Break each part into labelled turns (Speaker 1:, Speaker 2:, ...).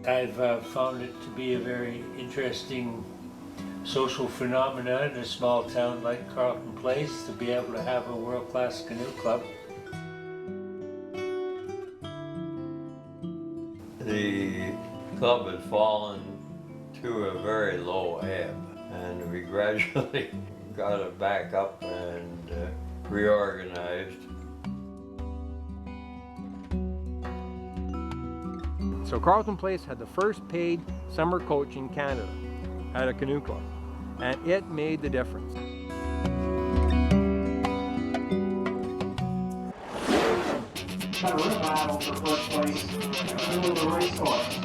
Speaker 1: I've found it to be a very interesting social phenomenon in a small town like Carleton Place to be able to have a world-class canoe club.
Speaker 2: The club had fallen to a very low ebb, and we gradually got it back up and reorganized.
Speaker 3: So Carleton Place had the first paid summer coach in Canada at a canoe club, and it made the difference.
Speaker 4: Canoe battle for first place through the race course.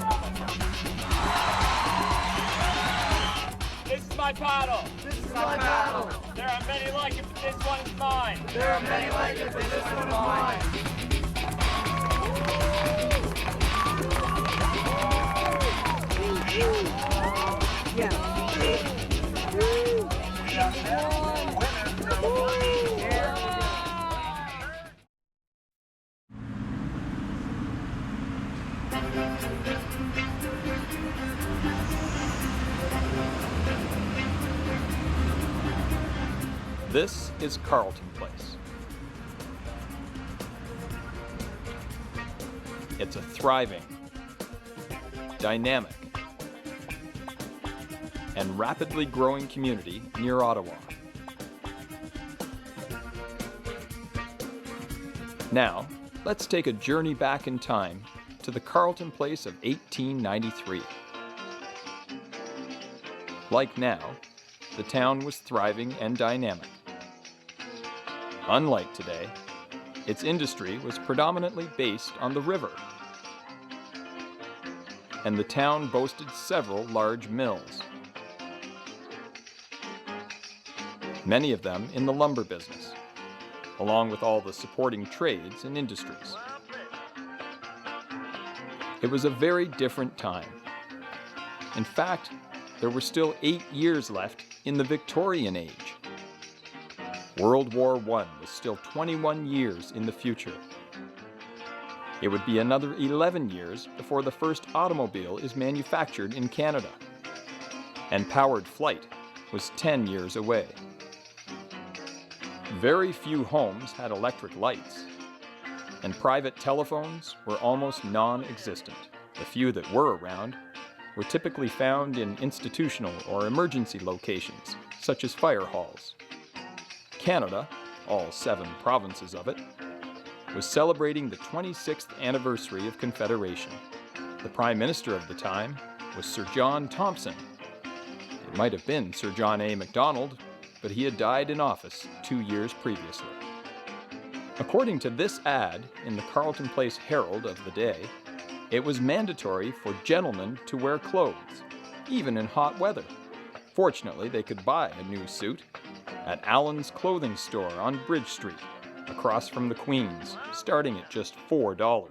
Speaker 5: This is my paddle.
Speaker 4: This is my paddle.
Speaker 5: There are many like it, but this one is mine.
Speaker 4: There are many like it, but this one is mine.
Speaker 3: This is Carleton Place. It's a thriving, dynamic, and rapidly growing community near Ottawa. Now, let's take a journey back in time to the Carleton Place of 1893. Like now, the town was thriving and dynamic. Unlike today, its industry was predominantly based on the river, and the town boasted several large mills, many of them in the lumber business, along with all the supporting trades and industries. It was a very different time. In fact, there were still 8 years left in the Victorian age. World War I was still 21 years in the future. It would be another 11 years before the first automobile is manufactured in Canada, and powered flight was 10 years away. Very few homes had electric lights, and private telephones were almost non-existent. The few that were around were typically found in institutional or emergency locations, such as fire halls. Canada, all 7 provinces of it, was celebrating the 26th anniversary of Confederation. The Prime Minister of the time was Sir John Thompson. It might have been Sir John A. Macdonald, but he had died in office 2 years previously. According to this ad in the Carleton Place Herald of the day, it was mandatory for gentlemen to wear clothes, even in hot weather. Fortunately, they could buy a new suit at Allen's clothing store on Bridge Street, across from the Queen's, starting at just $4.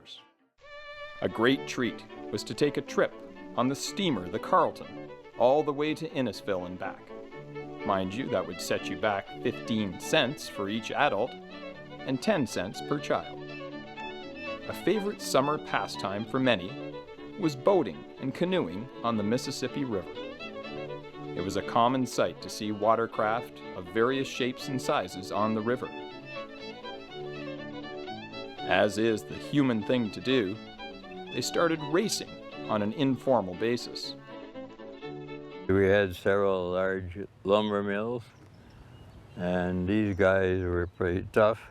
Speaker 3: A great treat was to take a trip on the steamer, the Carleton, all the way to Innisfil and back. Mind you, that would set you back 15 cents for each adult and 10 cents per child. A favorite summer pastime for many was boating and canoeing on the Mississippi River. It was a common sight to see watercraft of various shapes and sizes on the river. As is the human thing to do, they started racing on an informal basis.
Speaker 2: We had several large lumber mills, and these guys were pretty tough,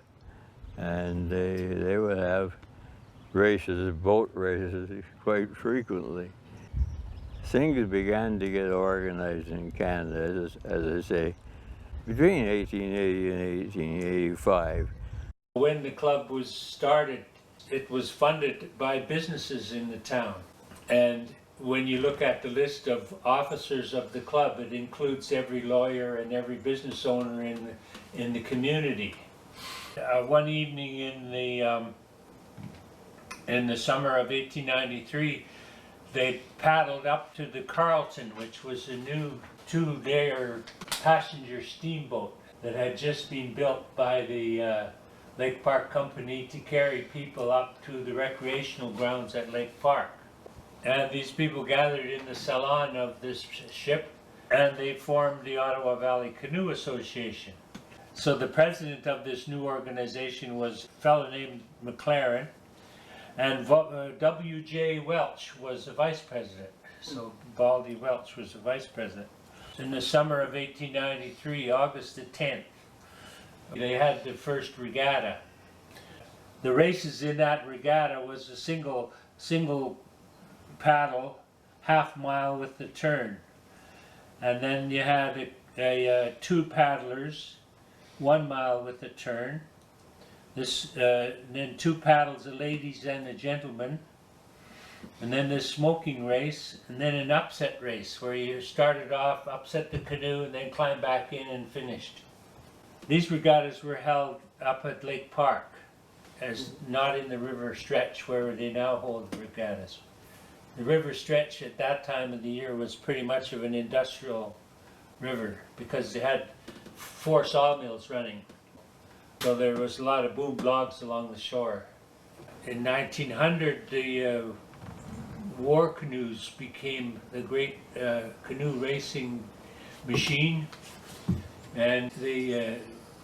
Speaker 2: and they would have races, boat races, quite frequently. Things began to get organized in Canada, as I say, between 1880 and 1885.
Speaker 1: When the club was started, it was funded by businesses in the town. And when you look at the list of officers of the club, it includes every lawyer and every business owner in the community. One evening in the summer of 1893, they paddled up to the Carleton, which was a new 2-layer passenger steamboat that had just been built by the Lake Park Company to carry people up to the recreational grounds at Lake Park. And these people gathered in the salon of this ship, and they formed the Ottawa Valley Canoe Association. So the president of this new organization was a fellow named McLaren, and W.J. Welch was the vice president. So Baldy Welch was the vice president. In the summer of 1893, August the 10th, they had the first regatta. The races in that regatta was a single paddle, half-mile with the turn. And then you had two paddlers, 1 mile with the turn. Then 2 paddles, the ladies and the gentlemen. And then this smoking race, and then an upset race where you started off, upset the canoe, and then climbed back in and finished. These regattas were held up at Lake Park, as not in the river stretch where they now hold the regattas. The river stretch at that time of the year was pretty much of an industrial river because they had 4 sawmills running. So there was a lot of boom logs along the shore. In 1900, the war canoes became the great canoe racing machine, and the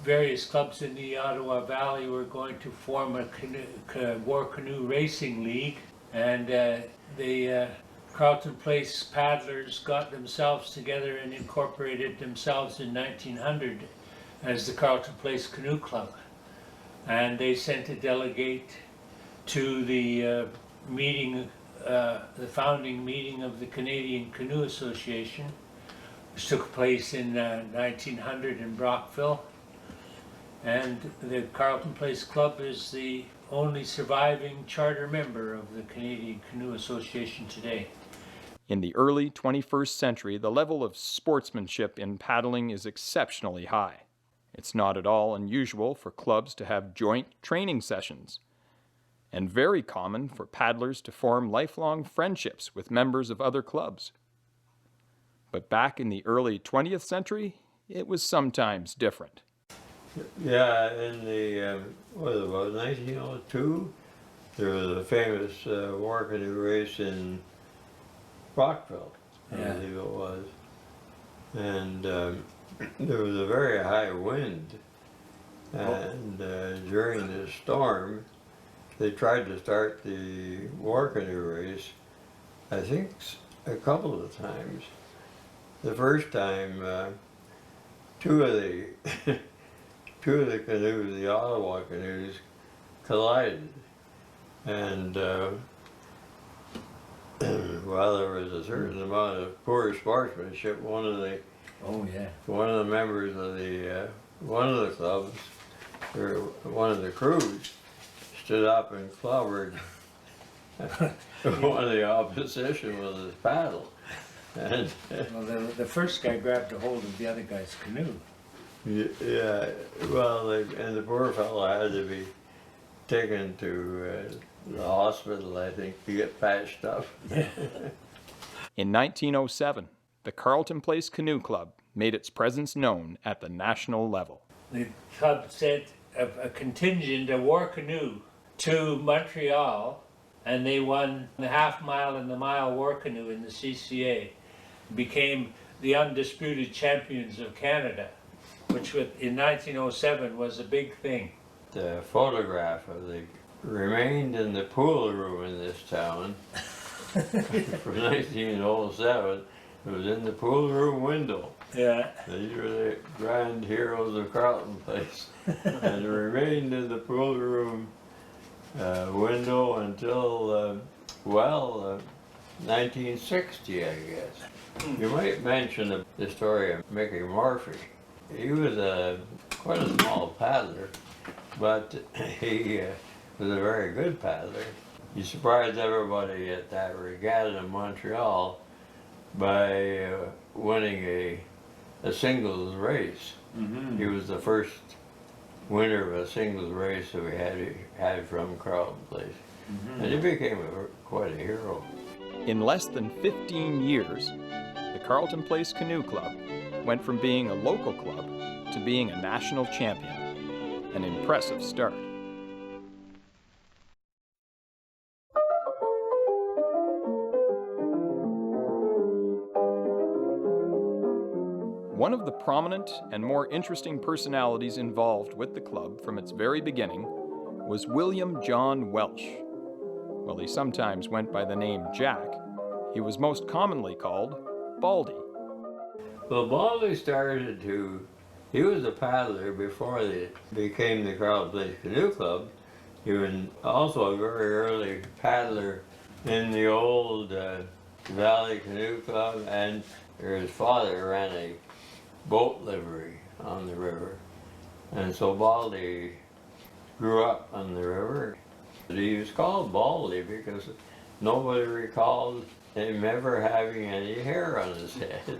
Speaker 1: various clubs in the Ottawa Valley were going to form a war canoe racing league, and the Carleton Place paddlers got themselves together and incorporated themselves in 1900 as the Carleton Place Canoe Club, and they sent a delegate to the meeting, the founding meeting of the Canadian Canoe Association, which took place in 1900 in Brockville. And the Carleton Place Club is the only surviving charter member of the Canadian Canoe Association today.
Speaker 3: In the early 21st century, the level of sportsmanship in paddling is exceptionally high. It's not at all unusual for clubs to have joint training sessions, and very common for paddlers to form lifelong friendships with members of other clubs. But back in the early 20th century, it was sometimes different.
Speaker 2: Yeah, in the, what was it, about 1902, there was a famous war canoe race in Brockville, I believe it was. And there was a very high wind, and during the storm, they tried to start the war canoe race, I think a couple of times. The first time, two of the canoes, the Ottawa canoes, collided. And while there was a certain amount of poor sportsmanship, one of the members of the one of the clubs, or one of the crews, stood up and clobbered one of the opposition with his paddle. And
Speaker 1: well, the first guy grabbed a hold of the other guy's canoe.
Speaker 2: yeah, well, and the poor fellow had to be taken to the hospital, I think, to get patched up.
Speaker 3: In 1907, the Carleton Place Canoe Club made its presence known at the national level.
Speaker 1: The club sent a contingent, a war canoe, to Montreal, and they won the half-mile and the mile war canoe in the CCA, became the undisputed champions of Canada, which in 1907 was a big thing.
Speaker 2: The photograph of the remained in the pool room in this town from 1907. It was in the pool room window.
Speaker 1: Yeah.
Speaker 2: These were the grand heroes of Carleton Place, and it remained in the pool room window until 1960, I guess. You might mention the story of Mickey Murphy. He was quite a small paddler, but he was a very good paddler. He surprised everybody at that regatta in Montreal by winning a singles race.
Speaker 1: Mm-hmm.
Speaker 2: He was the first winner of a singles race that we had from Carleton Place. Mm-hmm. And he became quite a hero.
Speaker 3: In less than 15 years, the Carleton Place Canoe Club went from being a local club to being a national champion. An impressive start. One of the prominent and more interesting personalities involved with the club from its very beginning was William John Welsh. While he sometimes went by the name Jack, he was most commonly called Baldy.
Speaker 2: Well, Baldy he was a paddler before it became the Carleton Place Canoe Club. He was also a very early paddler in the old Valley Canoe Club, and his father ran a boat livery on the river. And so Baldy grew up on the river. He was called Baldy because nobody recalled him ever having any hair on his head.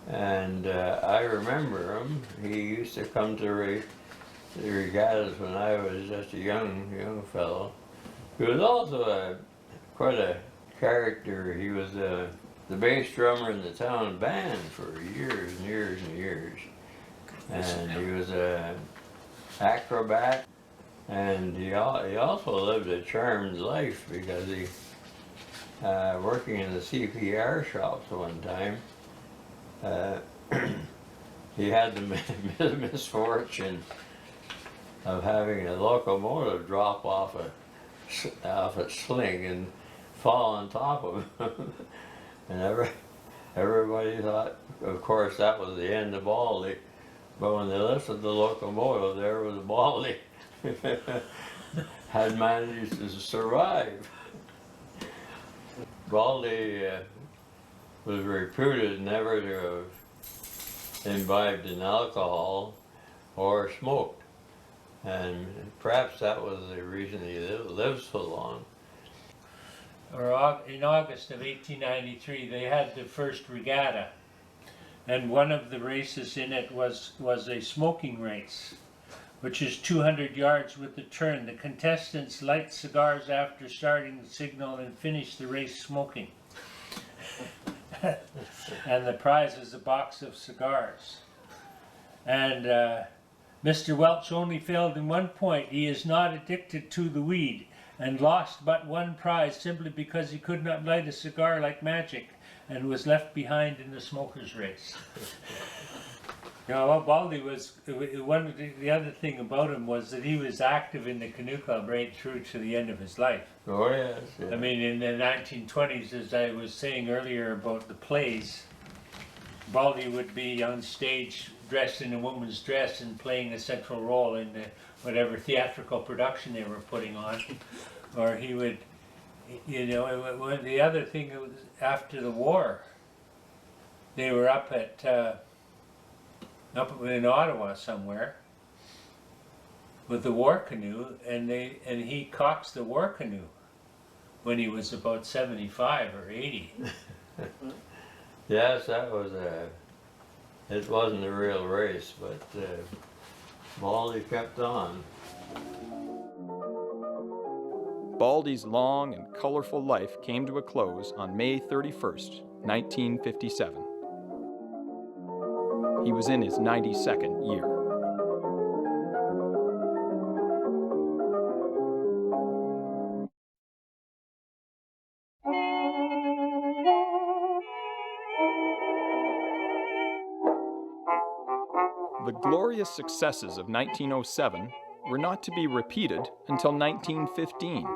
Speaker 2: And I remember him. He used to come to the regattas when I was just a young fellow. He was also quite a character. He was the bass drummer in the town band for years and years and years. And he was an acrobat, and he also lived a charmed life because he, working in the CPR shops one time, he had the misfortune of having a locomotive drop off a sling and fall on top of him. And everybody thought, of course, that was the end of Baldy. But when they lifted the locomotive, there was Baldy. Had managed to survive. Baldy was reputed never to have imbibed in alcohol or smoked. And perhaps that was the reason he lived so long.
Speaker 1: In August of 1893, they had the first regatta, and one of the races in it was a smoking race, which is 200 yards with the turn. The contestants light cigars after starting the signal and finish the race smoking. And the prize is a box of cigars. And Mr. Welch only failed in one point. He is not addicted to the weed, and lost but one prize simply because he could not light a cigar like magic and was left behind in the smokers' race. You know, Baldy was, the other thing about him was that he was active in the canoe club right through to the end of his life.
Speaker 2: Oh yes. Yeah.
Speaker 1: I mean, in the 1920s, as I was saying earlier about the plays, Baldy would be on stage dressed in a woman's dress and playing a central role in whatever theatrical production they were putting on. Or he would, you know, the other thing was after the war, they were up in Ottawa somewhere with the war canoe, and he coxed the war canoe when he was about 75 or 80.
Speaker 2: Yes, that was it wasn't a real race, but Baldy kept on.
Speaker 3: Baldy's long and colorful life came to a close on May 31st, 1957. He was in his 92nd year. The glorious successes of 1907 were not to be repeated until 1915.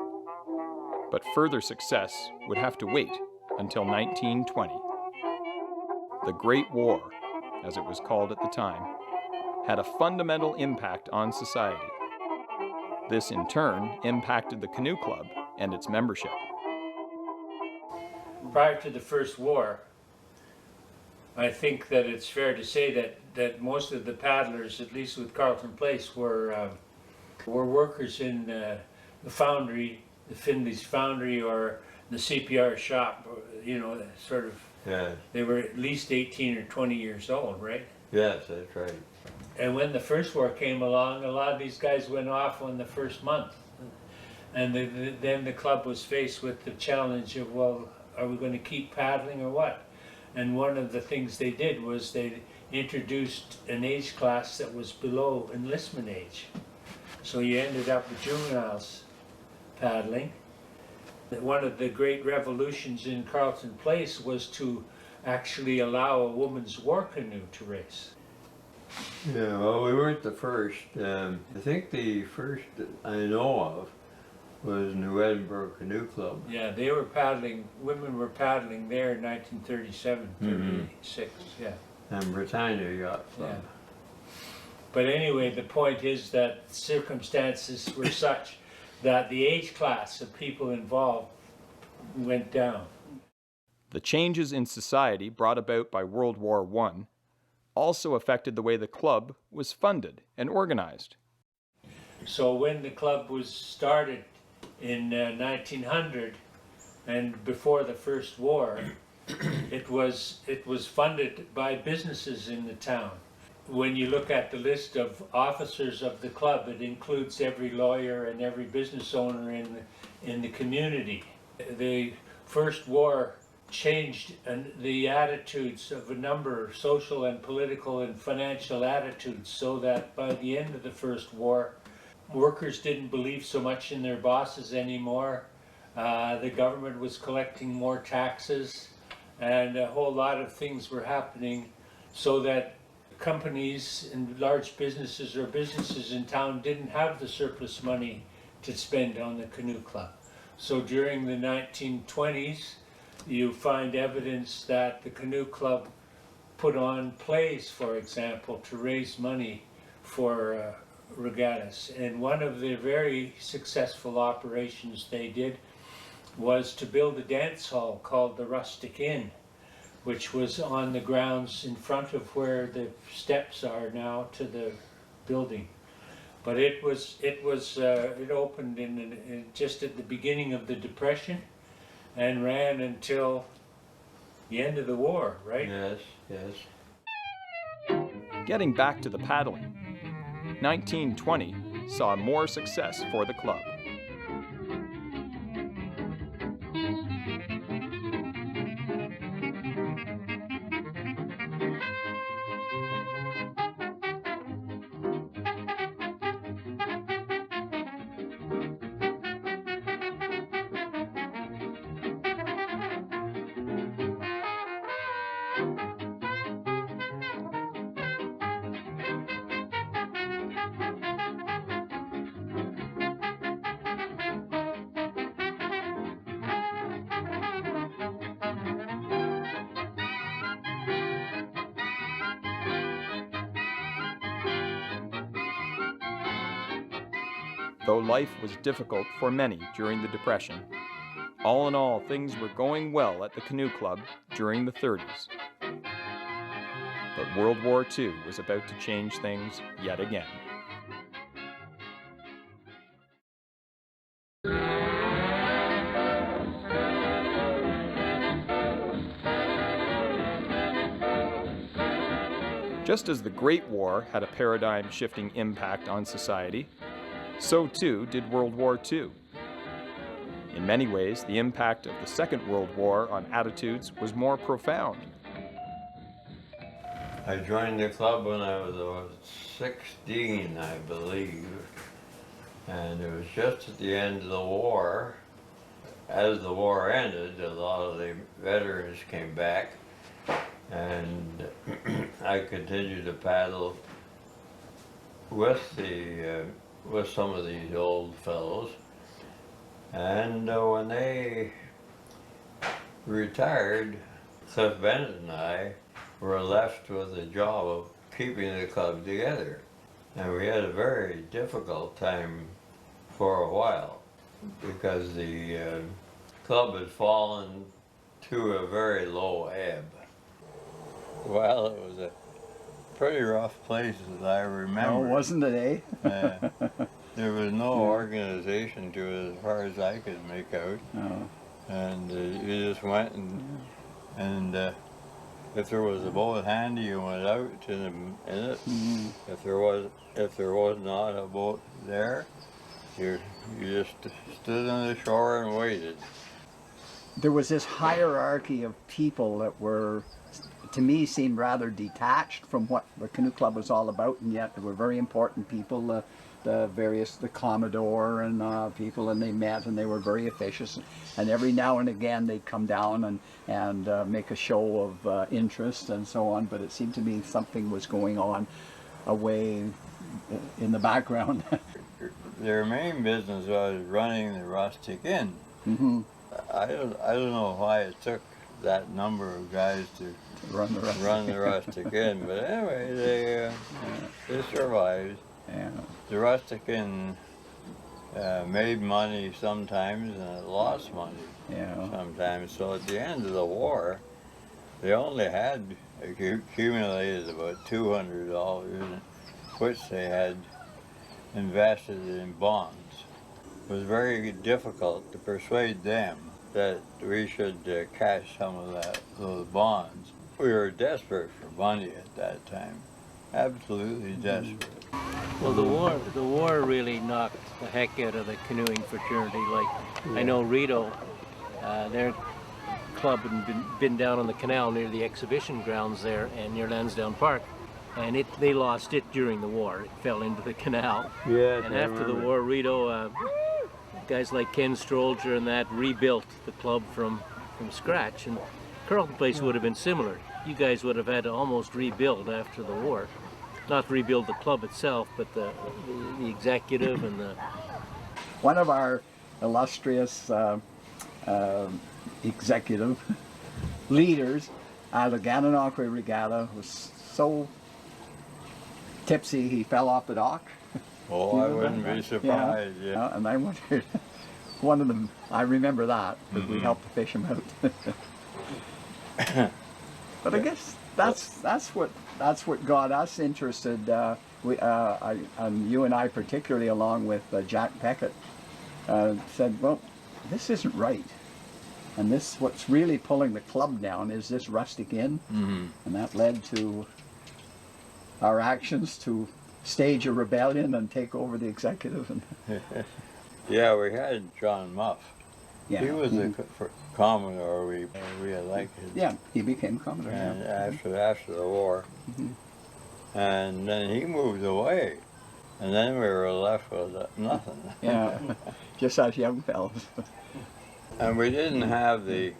Speaker 3: But further success would have to wait until 1920. The Great War, as it was called at the time, had a fundamental impact on society. This in turn impacted the Canoe Club and its membership.
Speaker 1: Prior to the First War, I think that it's fair to say that most of the paddlers, at least with Carleton Place, were workers in the foundry, the Findlay's foundry, or the CPR shop. You know, sort of.
Speaker 2: Yeah.
Speaker 1: They were at least 18 or 20 years old, right?
Speaker 2: Yes, that's right.
Speaker 1: And when the First War came along, a lot of these guys went off on the first month, and then the club was faced with the challenge of, well, are we going to keep paddling or what? And one of the things they did was they introduced an age class that was below enlistment age. So you ended up with juveniles paddling. One of the great revolutions in Carleton Place was to actually allow a woman's war canoe to race.
Speaker 2: Yeah, well, we weren't the first. I think the first that I know of was New Edinburgh Canoe Club.
Speaker 1: Yeah, they were paddling, women were paddling there in 1937, 36, yeah.
Speaker 2: And Britannia Yacht Club.
Speaker 1: Yeah. But anyway, the point is that circumstances were such that the age class of people involved went down.
Speaker 3: The changes in society brought about by World War I also affected the way the club was funded and organized.
Speaker 1: So when the club was started in 1900 and before the First War, it was funded by businesses in the town. When you look at the list of officers of the club, it includes every lawyer and every business owner in the community. The First War changed the attitudes of a number of social and political and financial attitudes, so that by the end of the First War, workers didn't believe so much in their bosses anymore. The government was collecting more taxes, and a whole lot of things were happening, so that companies and large businesses or businesses in town didn't have the surplus money to spend on the canoe club. So during the 1920s, you find evidence that the canoe club put on plays, for example, to raise money for regattas. And one of the very successful operations they did was to build a dance hall called the Rustic Inn, which was on the grounds in front of where the steps are now to the building. But it opened in just at the beginning of the Depression and ran until the end of the war, right?
Speaker 2: Yes, yes.
Speaker 3: Getting back to the paddling, 1920 saw more success for the club. Though life was difficult for many during the Depression, all in all, things were going well at the Canoe Club during the 30s. But World War II was about to change things yet again. Just as the Great War had a paradigm-shifting impact on society, so too did World War II. In many ways, the impact of the Second World War on attitudes was more profound.
Speaker 2: I joined the club when I was about 16, I believe. And it was just at the end of the war. As the war ended, a lot of the veterans came back, and I continued to paddle with some of these old fellows. And when they retired, Cliff Bennett and I were left with the job of keeping the club together. And we had a very difficult time for a while because the club had fallen to a very low ebb. Well, it was a pretty rough place as I remember.
Speaker 6: Oh, wasn't it, eh?
Speaker 2: There was no organization to it as far as I could make out.
Speaker 6: Oh.
Speaker 2: And you just went and if there was a boat handy, you went out in it.
Speaker 6: Mm-hmm.
Speaker 2: If there was not a boat there, you just stood on the shore and waited.
Speaker 6: there was this hierarchy of people that were, to me, seemed rather detached from what the Canoe Club was all about, and yet they were very important people. The Commodore and people, and they met and they were very officious. And every now and again they'd come down and make a show of interest and so on. But it seemed to me something was going on away in the background.
Speaker 2: Their main business was running the rustic inn.
Speaker 6: Mm-hmm.
Speaker 2: I don't know why it took that number of guys to
Speaker 6: Run the
Speaker 2: rustic inn, but anyway, they survived.
Speaker 6: Yeah.
Speaker 2: The rustic inn made money sometimes and it lost money sometimes. So at the end of the war, they only had accumulated about $200, which they had invested in bonds. It was very difficult to persuade them that we should cash some of those bonds. We were desperate for money at that time, absolutely desperate.
Speaker 7: Well, the war really knocked the heck out of the canoeing fraternity. Like, I know Rito, their club had been down on the canal near the exhibition grounds there and near Lansdowne Park, and they lost it during the war. It fell into the canal.
Speaker 2: Yes,
Speaker 7: and after the war, Rito, guys like Ken Strolger and that rebuilt the club from scratch. And Carleton Place would have been similar. You guys would have had to almost rebuild after the war. Not rebuild the club itself, but the executive and the...
Speaker 6: One of our illustrious executive leaders at the Gananoque Regatta was so tipsy he fell off the dock.
Speaker 2: Oh, I wouldn't be surprised. Yeah.
Speaker 6: And I wondered, one of them, I remember that, because we helped to fish him out. But I guess that's what got us interested. And you and I particularly, along with Jack Peckett, said, well, this isn't right. And what's really pulling the club down is this rustic inn. Mm-hmm. And that led to our actions to stage a rebellion and take over the executive.
Speaker 2: Yeah, we had John Muff.
Speaker 6: Yeah.
Speaker 2: He was the Commodore we elected.
Speaker 6: Yeah, he became Commodore.
Speaker 2: And after the war. Mm-hmm. And then he moved away. And then we were left with nothing.
Speaker 6: Yeah, just as young fellows.
Speaker 2: And we didn't have the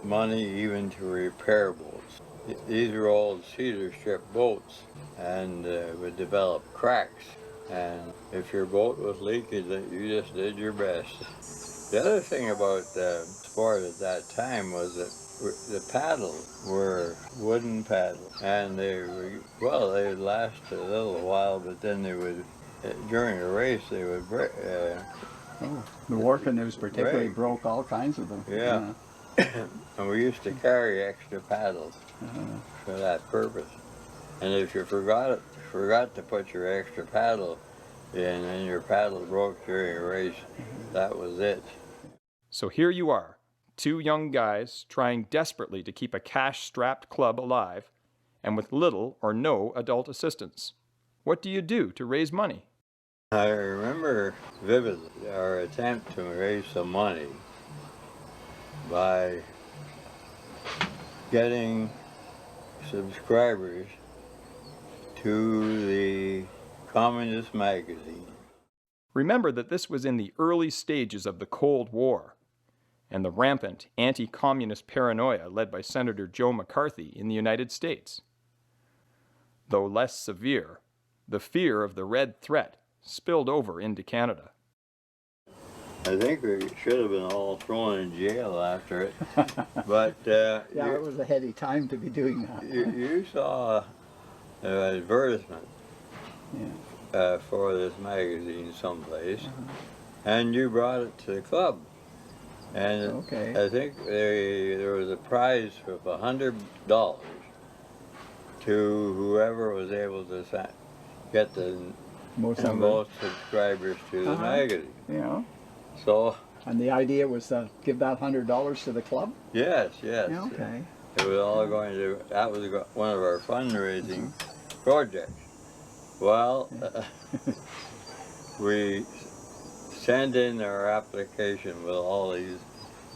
Speaker 2: money even to repair boats. These were old cedar strip boats and would develop cracks. And if your boat was leaking, you just did your best. The other thing about sport at that time was that the paddles were wooden paddles, and they would last a little while, but then they would, during a race, they would break.
Speaker 6: The war canoes particularly broke all kinds of them.
Speaker 2: Yeah. And we used to carry extra paddles for that purpose. And if you forgot to put your extra paddle in and your paddle broke during a race, that was it.
Speaker 3: So here you are, two young guys trying desperately to keep a cash-strapped club alive, and with little or no adult assistance. What do you do to raise money?
Speaker 2: I remember vividly our attempt to raise some money by getting subscribers to the Communist magazine.
Speaker 3: Remember that this was in the early stages of the Cold War, and the rampant anti-communist paranoia led by Senator Joe McCarthy in the United States. Though less severe, the fear of the Red Threat spilled over into Canada.
Speaker 2: I think we should have been all thrown in jail after it, but
Speaker 6: it was a heady time to be doing that.
Speaker 2: you saw an advertisement for this magazine someplace, and you brought it to the club. And I think there was a prize of $100 to whoever was able to get the most subscribers to the magazine.
Speaker 6: Yeah.
Speaker 2: So.
Speaker 6: And the idea was to give that $100 to the club?
Speaker 2: Yes.
Speaker 6: Yeah, okay.
Speaker 2: It was all going to. That was one of our fundraising projects. Well, we sent in our application with all these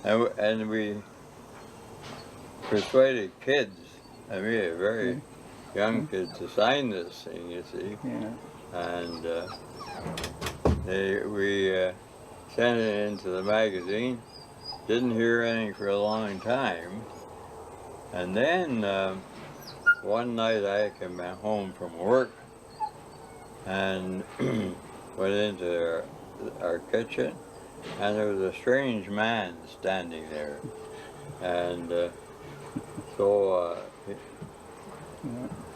Speaker 2: And we persuaded kids, I mean, very young kids, to sign this thing, you see.
Speaker 6: Yeah.
Speaker 2: And we sent it into the magazine. Didn't hear anything for a long time. And then one night I came home from work and went into our kitchen, and there was a strange man standing there. And so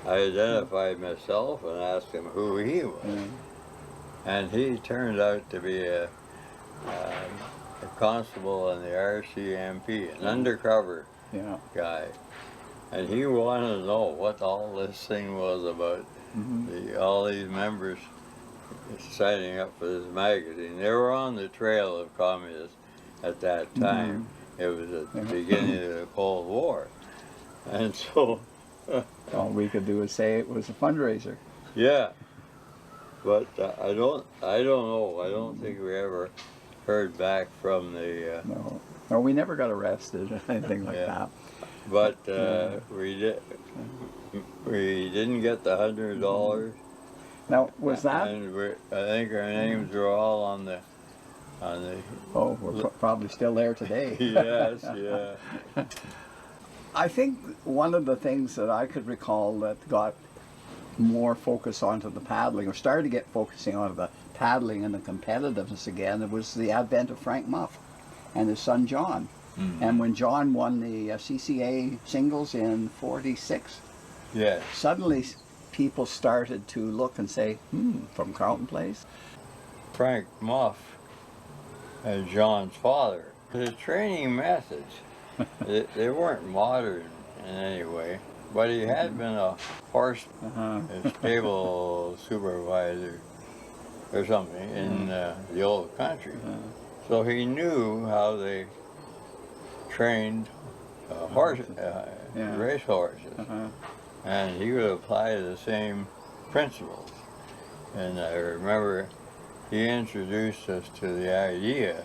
Speaker 2: I identified myself and asked him who he was. And he turned out to be a constable in the RCMP, an undercover guy. And he wanted to know what all this thing was about, all these members signing up for this magazine. They were on the trail of communists at that time. It was at the beginning of the Cold War. And so...
Speaker 6: all we could do is say it was a fundraiser.
Speaker 2: Yeah. But I don't know. I don't think we ever heard back from the...
Speaker 6: No, we never got arrested or anything like that.
Speaker 2: But we didn't get the $100.
Speaker 6: Now, was that?
Speaker 2: And I think our names were all on the...
Speaker 6: Oh, we're probably still there today.
Speaker 2: Yes, yeah.
Speaker 6: I think one of the things that I could recall that got more focus onto the paddling, or started to get focusing on the paddling and the competitiveness again, it was the advent of Frank Muff and his son John. And when John won the CCA singles in '46, suddenly people started to look and say, from Carleton Place?
Speaker 2: Frank Muff, as John's father, the training methods, they weren't modern in any way, but he had been a horse stable supervisor or something in the old country. So he knew how they trained race horses, and he would apply the same principles. And I remember he introduced us to the idea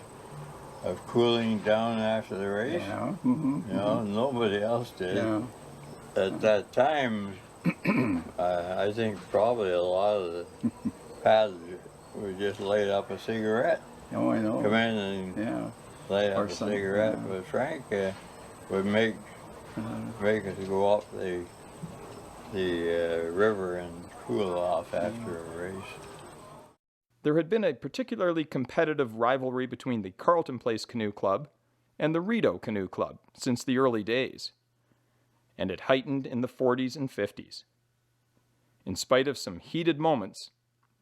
Speaker 2: of cooling down after the race. You know, nobody else did. At that time, I think probably a lot of the paddlers would just light up a cigarette.
Speaker 6: Oh, I know.
Speaker 2: Come in and light up a cigarette. But Frank would make us go up the river and cool off after a race.
Speaker 3: There had been a particularly competitive rivalry between the Carleton Place Canoe Club and the Rideau Canoe Club since the early days, and it heightened in the 40s and 50s. In spite of some heated moments,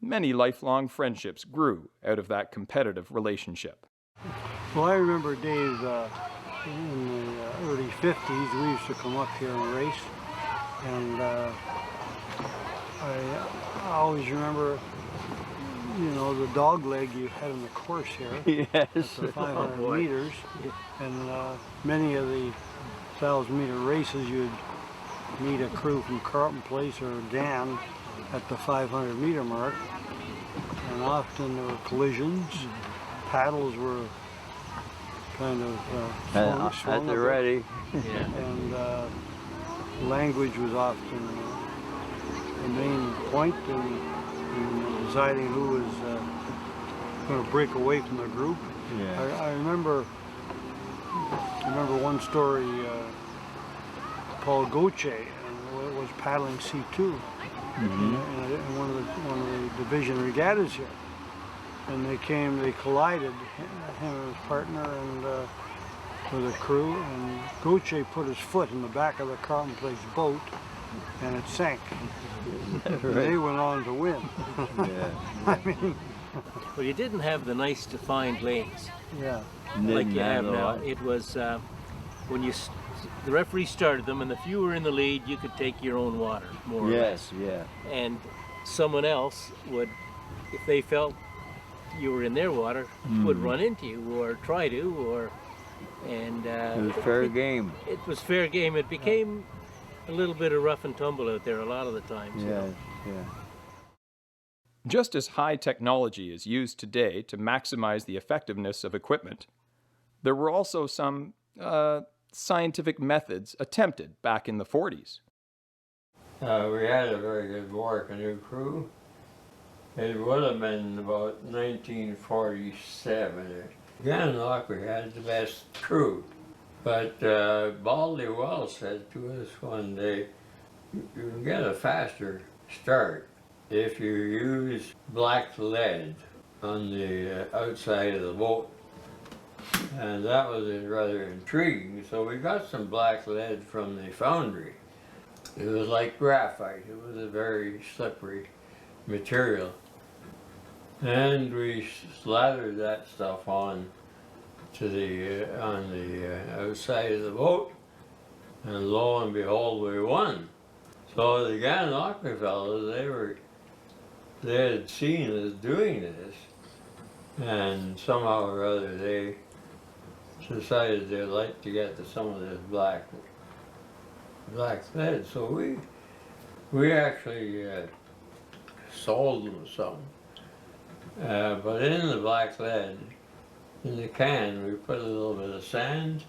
Speaker 3: many lifelong friendships grew out of that competitive relationship.
Speaker 8: Well, I remember days in the early 50s, we used to come up here and race, and I always remember, you know, the dog leg you had in the course here.
Speaker 2: Yes.
Speaker 8: The 500 meters, and many of the 1,000-meter races, you'd meet a crew from Carleton Place or Dan at the 500-meter mark, and often there were collisions. Paddles were kind of swung
Speaker 2: at the ready.
Speaker 8: and language was often the main point in deciding who was going to break away from the group. I remember one story. Paul Gauthier was paddling C2 in one of the division regattas here, and they collided, him and his partner, and with a crew, and Gauthier put his foot in the back of the Carleton Place boat, and it sank. They went on to win. I mean,
Speaker 7: Well, you didn't have the nice defined lanes like you have now. It was when the referee started them, and if you were in the lead, you could take your own water, more or less. And someone else would, if they felt you were in their water, would run into you or try to, and
Speaker 2: it was fair game.
Speaker 7: It was fair game. It became a little bit of rough and tumble out there a lot of the times.
Speaker 3: Just as high technology is used today to maximize the effectiveness of equipment, There were also some scientific methods attempted back in the 40s.
Speaker 2: We had a very good war canoe crew. It would have been about 1947. Canoe we had the best crew. But Baldy Wells said to us one day, you can get a faster start if you use black lead on the outside of the boat. And that was rather intriguing. So we got some black lead from the foundry. It was like graphite. It was a very slippery material. And we slathered that stuff on to the outside of the boat, and lo and behold, we won. So the Gananoque fellows, they had seen us doing this, and somehow or other they decided they'd like to get to some of this black lead. So we actually sold them some. But in the black lead, in the can, we put a little bit of sand.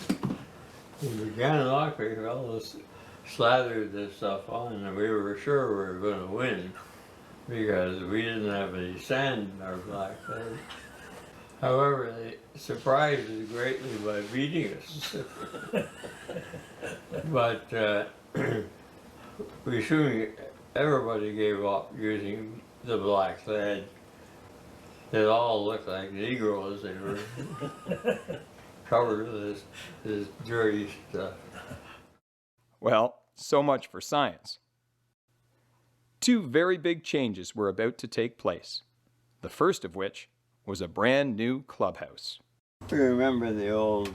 Speaker 2: And the Gananoque fellows slathered this stuff on, and we were sure we were going to win because we didn't have any sand in our black lead. However, they surprised us greatly by beating us. But we soon, everybody gave up using the black lead. They all looked like Negroes. They were covered with this dirty stuff.
Speaker 3: Well, so much for science. Two very big changes were about to take place, the first of which was a brand new clubhouse.
Speaker 2: I remember the old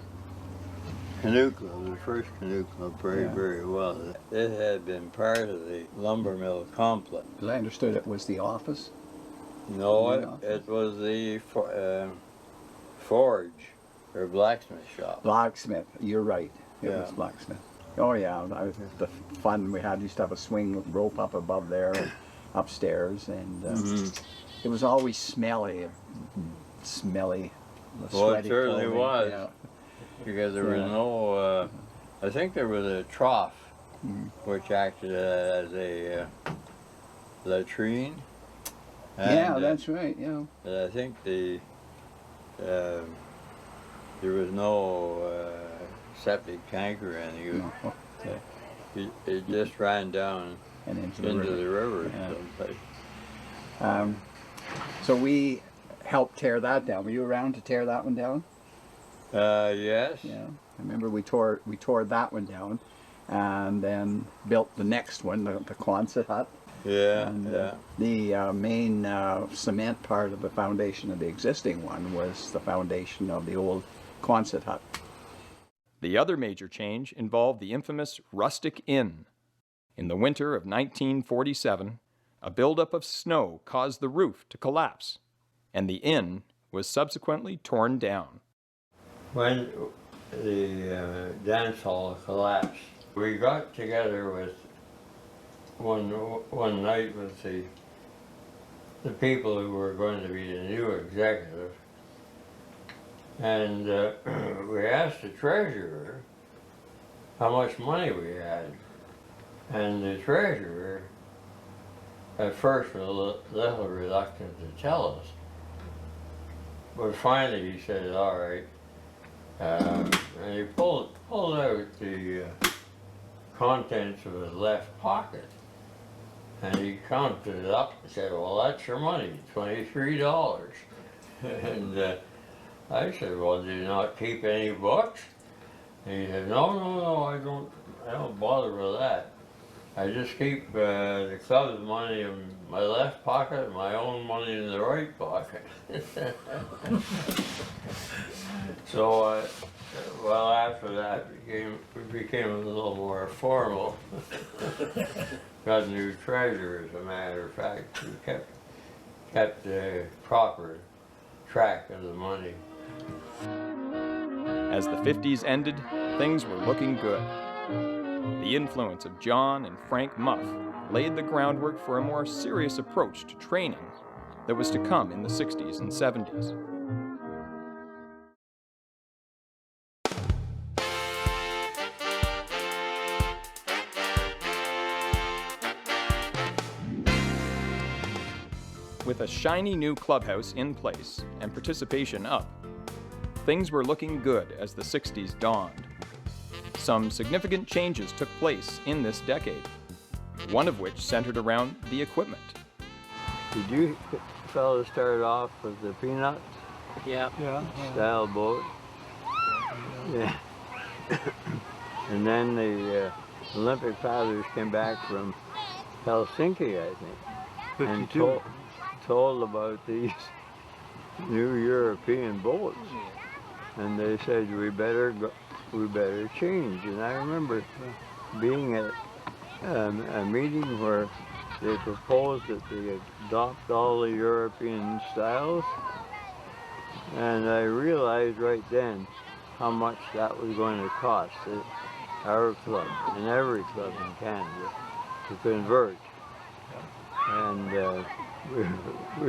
Speaker 2: canoe club, the first canoe club, very well. It had been part of the lumber mill complex.
Speaker 6: As I understood, it was the office.
Speaker 2: No, it was the forge or blacksmith shop.
Speaker 6: Blacksmith, you're right. It
Speaker 2: Yeah.
Speaker 6: was blacksmith. Oh yeah, that was the fun we had. Used to have a swing rope up above there, upstairs, and it was always smelly.
Speaker 2: Well, it certainly
Speaker 6: clothing.
Speaker 2: was.
Speaker 6: Yeah.
Speaker 2: Because there was no, I think there was a trough which acted as a latrine.
Speaker 6: Yeah,
Speaker 2: And,
Speaker 6: that's right. Yeah.
Speaker 2: I think there was no septic tank or anything.
Speaker 6: No, okay.
Speaker 2: It just ran down
Speaker 6: And into
Speaker 2: the river.
Speaker 6: Yeah.
Speaker 2: someplace.
Speaker 6: So we helped tear that down. Were you around to tear that one down?
Speaker 2: Yes.
Speaker 6: Yeah. I remember we tore that one down, and then built the next one, the Quonset hut.
Speaker 2: Yeah.
Speaker 6: And
Speaker 2: yeah.
Speaker 6: the main cement part of the foundation of the existing one was the foundation of the old Quonset hut.
Speaker 3: The other major change involved the infamous rustic inn. In the winter of 1947, a buildup of snow caused the roof to collapse, and the inn was subsequently torn down.
Speaker 2: When the dance hall collapsed, we got together with one night with the people who were going to be the new executive, and we asked the treasurer how much money we had, and the treasurer at first was a little reluctant to tell us, but finally he said, all right. And he pulled out the contents of his left pocket, and he counted it up and said, well, that's your money, $23. And I said, well, do you not keep any books? And he said, no, I don't bother with that. I just keep the club's money in my left pocket and my own money in the right pocket. So, well, after that, we became a little more formal. Got a new treasurer, as a matter of fact, who kept the proper track of the money.
Speaker 3: As the 50s ended, things were looking good. The influence of John and Frank Muff laid the groundwork for a more serious approach to training that was to come in the 60s and 70s. With a shiny new clubhouse in place and participation up, things were looking good as the 60s dawned. Some significant changes took place in this decade, one of which centered around the equipment.
Speaker 2: Did you fellas start off with the Peanuts
Speaker 7: Yeah.
Speaker 2: style boat? Yeah. And then the Olympic paddlers came back from Helsinki, I think, and
Speaker 8: 52.
Speaker 2: told about these new European boats. And they said, we better change. And I remember being at a meeting where they proposed that they adopt all the European styles. And I realized right then how much that was going to cost our club and every club in Canada to convert. And we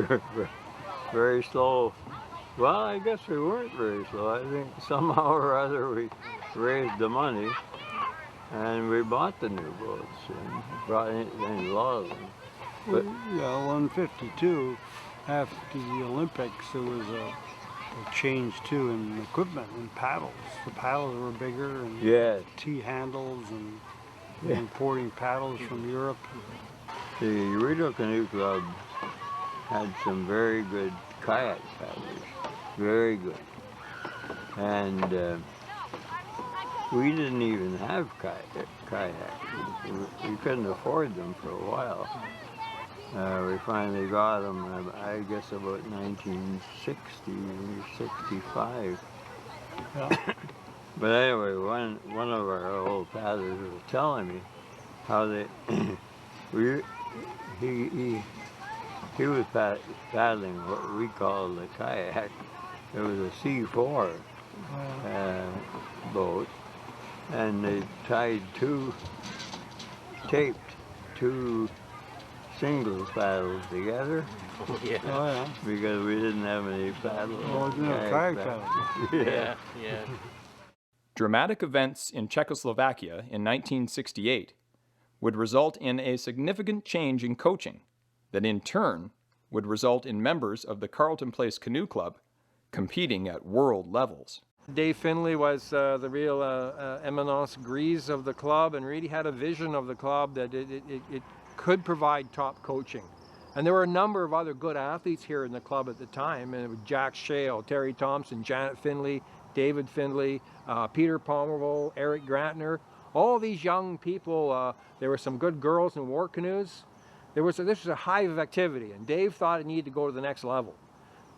Speaker 2: were very slow. Well, I guess we weren't very slow. I think somehow or other we raised the money and we bought the new boats and brought in a lot of them. But
Speaker 8: Yeah, well, in 52, after the Olympics, there was a change too in equipment and paddles. The paddles were bigger and
Speaker 2: yes,
Speaker 8: T-handles and importing paddles from Europe.
Speaker 2: the Rideau Canoe Club had some very good kayak paddlers, very good. And we didn't even have kayaks. We couldn't afford them for a while. We finally got them, I guess, about 1960, 65.
Speaker 8: Yeah.
Speaker 2: But anyway, one of our old paddlers was telling me how they, he was paddling what we call the kayak. It was a C4 boat, and they taped two single paddles together.
Speaker 7: Yeah.
Speaker 8: Oh, yeah.
Speaker 2: Because we didn't have any paddles.
Speaker 8: Oh, no, kayak paddles.
Speaker 7: Yeah.
Speaker 3: Dramatic events in Czechoslovakia in 1968 would result in a significant change in coaching that in turn would result in members of the Carleton Place Canoe Club competing at world levels.
Speaker 9: Dave Finley was the real eminence grise of the club and really had a vision of the club that it could provide top coaching. And there were a number of other good athletes here in the club at the time, and it was Jack Shale, Terry Thompson, Janet Finley, David Finley, Peter Pomerville, Eric Grantner, all these young people. There were some good girls in war canoes. This was a hive of activity, and Dave thought it needed to go to the next level.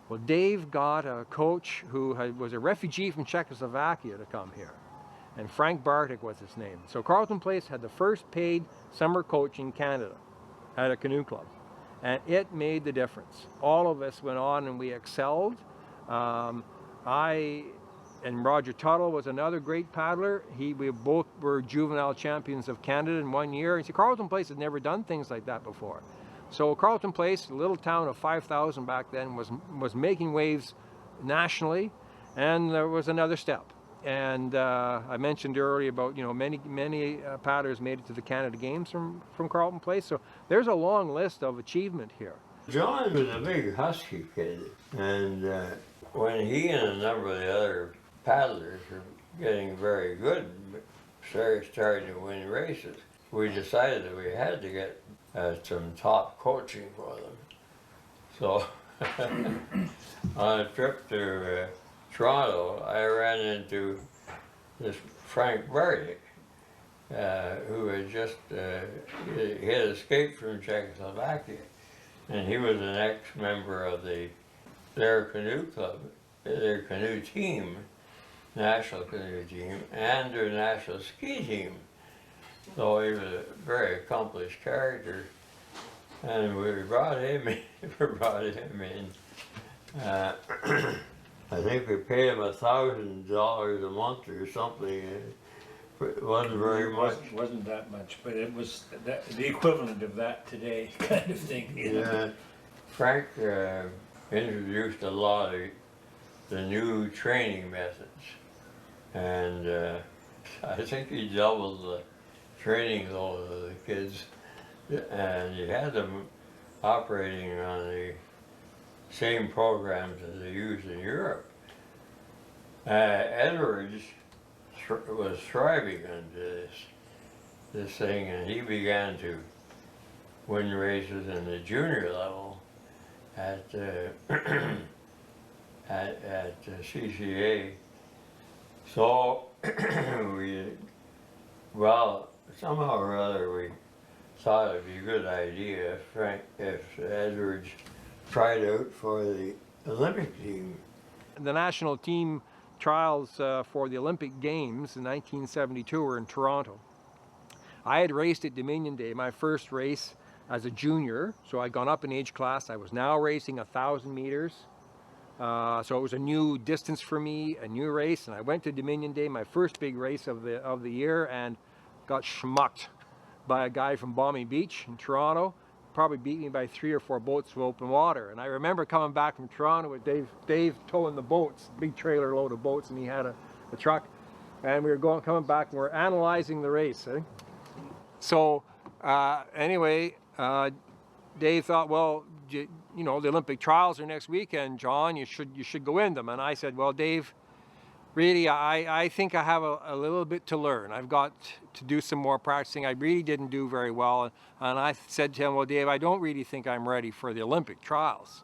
Speaker 9: Well, Dave got a coach who was a refugee from Czechoslovakia to come here, and Frank Bartik was his name. So Carleton Place had the first paid summer coach in Canada at a canoe club, and it made the difference. All of us went on and we excelled. I and Roger Tuttle was another great paddler. We both were juvenile champions of Canada in 1 year. And see, Carleton Place had never done things like that before. So Carleton Place, a little town of 5,000 back then, was making waves nationally, and there was another step. And I mentioned earlier about many paddlers made it to the Canada Games from Carleton Place. So there's a long list of achievement here.
Speaker 2: John was a big husky kid, and when he and a number of the other paddlers were getting very good, starting to win races, we decided that we had to get some top coaching for them. So on a trip to Toronto, I ran into this Frank Bartik, who had just he had escaped from Czechoslovakia, and he was an ex-member of their canoe club, their canoe team, national canoe team, and their national ski team. So he was a very accomplished character, and we brought him in. I think we paid him $1,000 a month or something. It wasn't very much.
Speaker 1: It wasn't that much, but it was the equivalent of that today, kind of thing.
Speaker 2: Yeah. Frank introduced a lot of the new training methods, and I think he doubled the training load of the kids, and he had them operating on the same programs as they use in Europe. Edwards was thriving under this thing, and he began to win races in the junior level at CCA. So somehow or other we thought it'd be a good idea if Edwards tried out for the Olympic team.
Speaker 9: The national team trials for the Olympic Games in 1972 were in Toronto. I had raced at Dominion Day, my first race as a junior, so I'd gone up in age class. I was now racing 1,000 meters. So it was a new distance for me, a new race, and I went to Dominion Day, my first big race of the year, and got schmucked by a guy from Balmy Beach in Toronto. Probably beat me by 3 or 4 boats of open water. And I remember coming back from Toronto with Dave towing the boats, big trailer load of boats, and he had a truck. And we were coming back, and we were analyzing the race. So anyway, Dave thought, well, you know, the Olympic trials are next weekend, John, you should go in them. And I said, well, Dave, really, I think I have a little bit to learn. I've got to do some more practicing. I really didn't do very well. And I said to him, well, Dave, I don't really think I'm ready for the Olympic trials.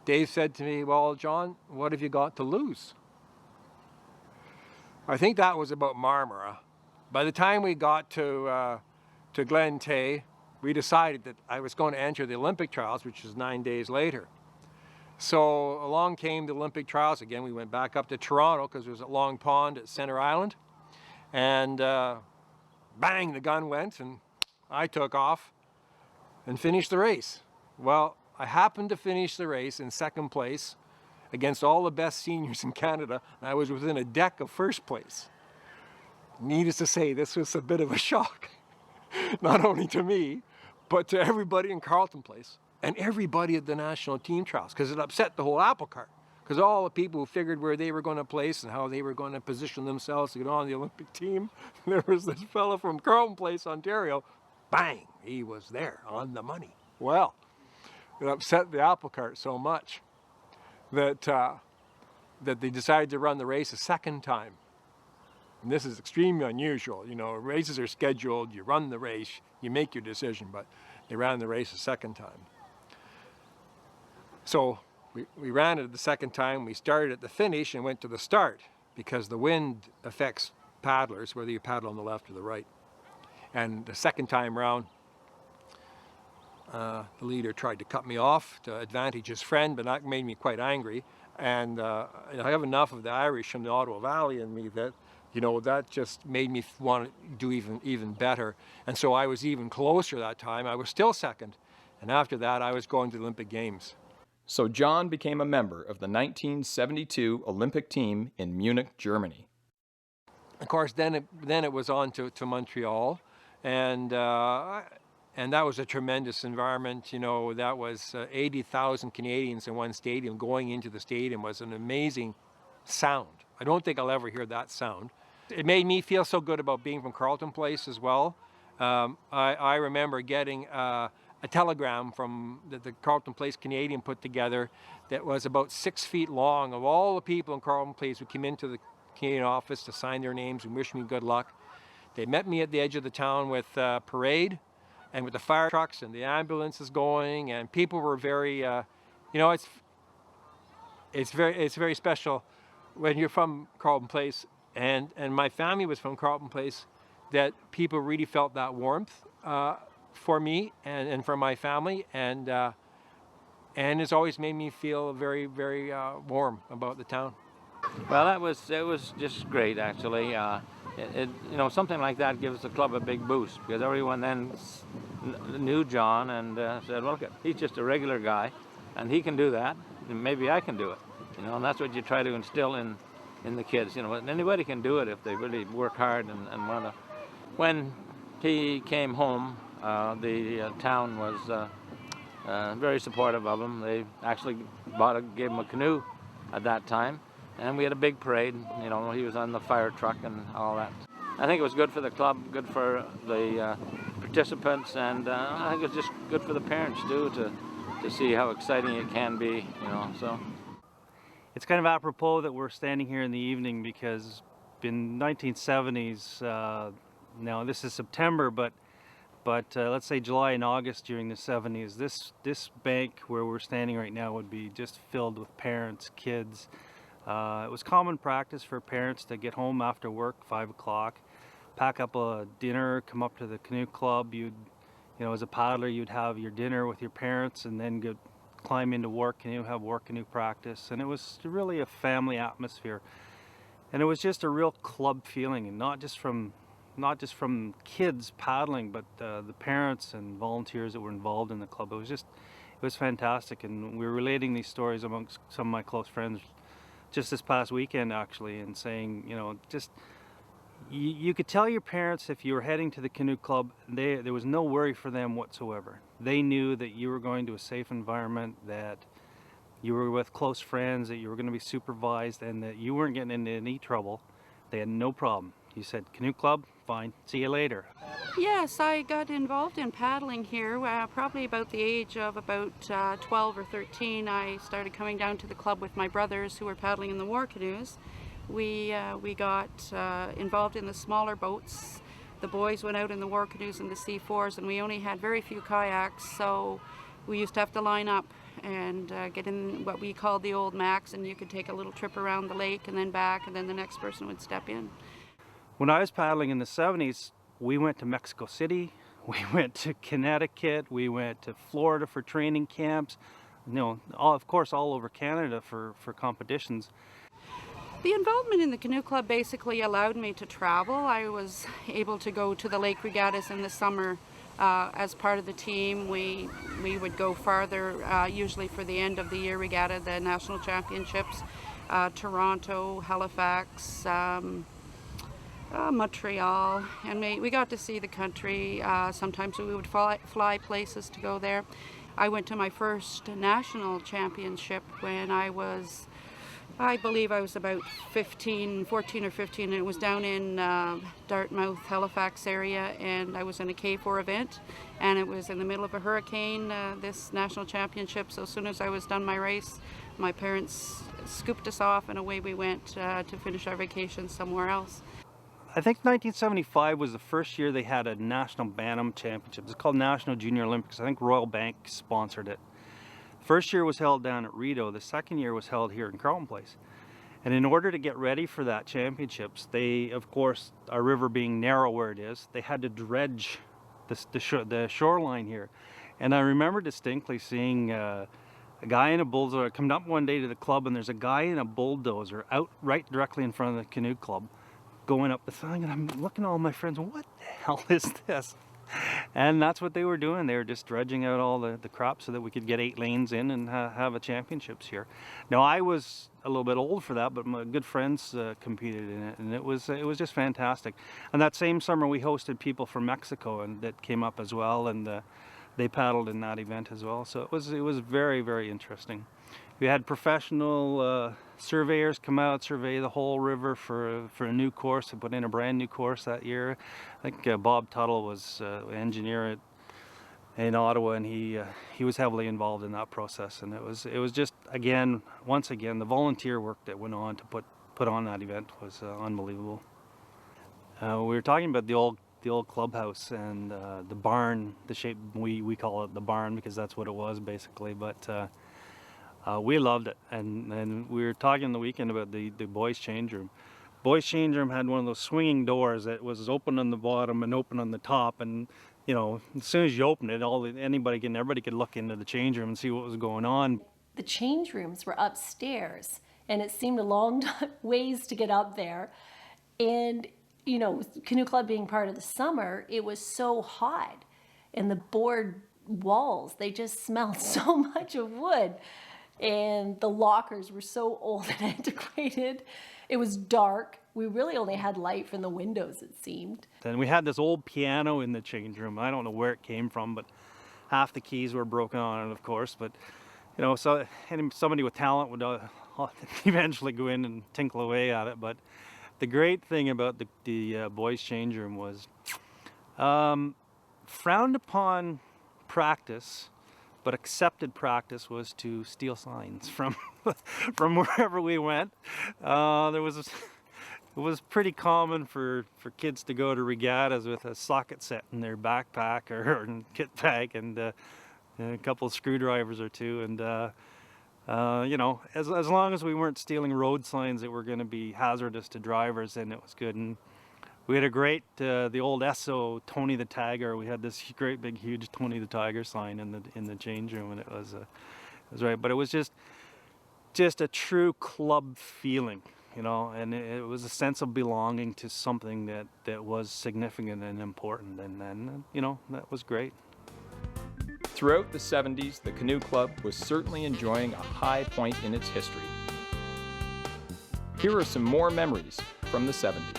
Speaker 9: Dave said to me, well, John, what have you got to lose? I think that was about Marmara. By the time we got to Glen Tay, we decided that I was going to enter the Olympic trials, which is 9 days later. So along came the Olympic trials. Again, we went back up to Toronto because it was at Long Pond at Center Island. And bang, the gun went, and I took off and finished the race. Well, I happened to finish the race in second place against all the best seniors in Canada, and I was within a deck of first place. Needless to say, this was a bit of a shock, not only to me, but to everybody in Carleton Place and everybody at the national team trials, because it upset the whole apple cart. Because all the people who figured where they were going to place and how they were going to position themselves to get on the Olympic team, there was this fellow from Carleton Place, Ontario, bang, he was there on the money. Well, it upset the apple cart so much that that they decided to run the race a second time. And this is extremely unusual. You know, races are scheduled, you run the race, you make your decision, but they ran the race a second time. So we ran it the second time. We started at the finish and went to the start because the wind affects paddlers, whether you paddle on the left or the right. And the second time round, the leader tried to cut me off to advantage his friend, but that made me quite angry. And I have enough of the Irish from the Ottawa Valley in me that, you know, that just made me want to do even better. And so I was even closer that time. I was still second. And after that, I was going to the Olympic Games.
Speaker 3: So John became a member of the 1972 Olympic team in Munich, Germany.
Speaker 9: Of course, then it was on to Montreal, and that was a tremendous environment. You know, that was 80,000 Canadians in one stadium. Going into the stadium was an amazing sound. I don't think I'll ever hear that sound. It made me feel so good about being from Carleton Place as well. I remember getting a telegram from the Carleton Place Canadian put together that was about 6 feet long of all the people in Carleton Place who came into the Canadian office to sign their names and wish me good luck. They met me at the edge of the town with a parade and with the fire trucks and the ambulances going, and people were very, you know, it's very special when you're from Carleton Place, and my family was from Carleton Place, that people really felt that warmth for me and for my family, and it's always made me feel very, very warm about the town.
Speaker 10: Well, it was just great, actually. You know, something like that gives the club a big boost, because everyone then knew John and said, well, look, he's just a regular guy, and he can do that, and maybe I can do it. You know, and that's what you try to instill in the kids. You know, anybody can do it if they really work hard and want to. When he came home, the town was very supportive of him. They actually gave him a canoe at that time. And we had a big parade. You know, he was on the fire truck and all that. I think it was good for the club, good for the participants, and I think it was just good for the parents too, to to see how exciting it can be, you know. So
Speaker 11: It's kind of apropos that we're standing here in the evening because in 1970s, now this is September, but let's say July and August during the 70s, this bank where we're standing right now would be just filled with parents, kids. It was common practice for parents to get home after work, 5 o'clock, pack up a dinner, come up to the canoe club. You know, as a paddler, you'd have your dinner with your parents and then go climb into work canoe, have work canoe practice. And it was really a family atmosphere. And it was just a real club feeling, and not just from kids paddling, but the parents and volunteers that were involved in the club. It was fantastic. And we were relating these stories amongst some of my close friends just this past weekend, actually, and saying, you know, just you could tell your parents if you were heading to the canoe club, there was no worry for them whatsoever. They knew that you were going to a safe environment, that you were with close friends, that you were going to be supervised, and that you weren't getting into any trouble. They had no problem. You said, canoe club, fine, see you later.
Speaker 12: Yes, I got involved in paddling here probably about the age of about 12 or 13. I started coming down to the club with my brothers who were paddling in the war canoes. We got involved in the smaller boats. The boys went out in the war canoes and the C4s, and we only had very few kayaks, so we used to have to line up and get in what we called the old Max, and you could take a little trip around the lake and then back, and then the next person would step in. When I was paddling in the 70s, we went to Mexico City, we went to Connecticut, we went to Florida for training camps, you know, of course all over Canada for competitions. The involvement in the canoe club basically allowed me to travel. I was able to go to the lake regattas in the summer as part of the team. We would go farther, usually for the end of the year regatta, the national championships, Toronto, Halifax, Montreal, and we got to see the country. Sometimes we would fly places to go there. I went to my first national championship when I believe I was about 14 or 15, and it was down in Dartmouth, Halifax area, and I was in a K4 event, and it was in the middle of a hurricane, this national championship. So as soon as I was done my race, my parents scooped us off, and away we went to finish our vacation somewhere else. I think 1975 was the first year they had a national Bantam championship. It's called National Junior Olympics. I think Royal Bank sponsored it. First year was held down at Rideau. The second year was held here in Carleton Place. And in order to get ready for that championships, they, of course, our river being narrow where it is, they had to dredge the shoreline here. And I remember distinctly seeing a guy in a bulldozer. I come up one day to the club, and there's a guy in a bulldozer out right directly in front of the canoe club going up the thing, and I'm looking at all my friends, what the hell is this? And that's what they were doing. They were just dredging out all the crop so that we could get 8 lanes in and have a championships here. Now, I was a little bit old for that, but my good friends competed in it, and it was just fantastic. And that same summer, we hosted people from Mexico, and that came up as well, and they paddled in that event as well. So it was very, very interesting. We had professional surveyors come out, survey the whole river for a new course. They put in a brand new course that year. I think Bob Tuttle was engineer in Ottawa, and he was heavily involved in that process. And it was just, once again, the volunteer work that went on to put on that event was unbelievable. We were talking about the old clubhouse and the barn, the shape, we call it the barn because that's what it was basically, but we loved it. And we were talking the weekend about the boys' change room. Boys' change room had one of those swinging doors that was open on the bottom and open on the top, and you know, as soon as you open it, everybody could look into the change room and see what was going on.
Speaker 13: The change rooms were upstairs, and it seemed a long ways to get up there. And you know, with Canoe Club being part of the summer, it was so hot, and the board walls, they just smelled so much of wood. And the lockers were so old and antiquated. It was dark. We really only had light from the windows, it seemed.
Speaker 11: And we had this old piano in the change room. I don't know where it came from, but half the keys were broken on it, of course. But you know, so somebody with talent would eventually go in and tinkle away at it. But the great thing about the boys' change room was frowned upon practice, but accepted practice was to steal signs from from wherever we went. It was pretty common for kids to go to regattas with a socket set in their backpack or kit bag and a couple of screwdrivers or two. And you know, as long as we weren't stealing road signs that were going to be hazardous to drivers, then it was good. And we had a great, the old Esso Tony the Tiger. We had this great big huge Tony the Tiger sign in the change room, and it was right. But it was just a true club feeling, you know, and it was a sense of belonging to something that was significant and important, and you know, that was great.
Speaker 3: Throughout the 70s, the Canoe Club was certainly enjoying a high point in its history. Here are some more memories from the 70s.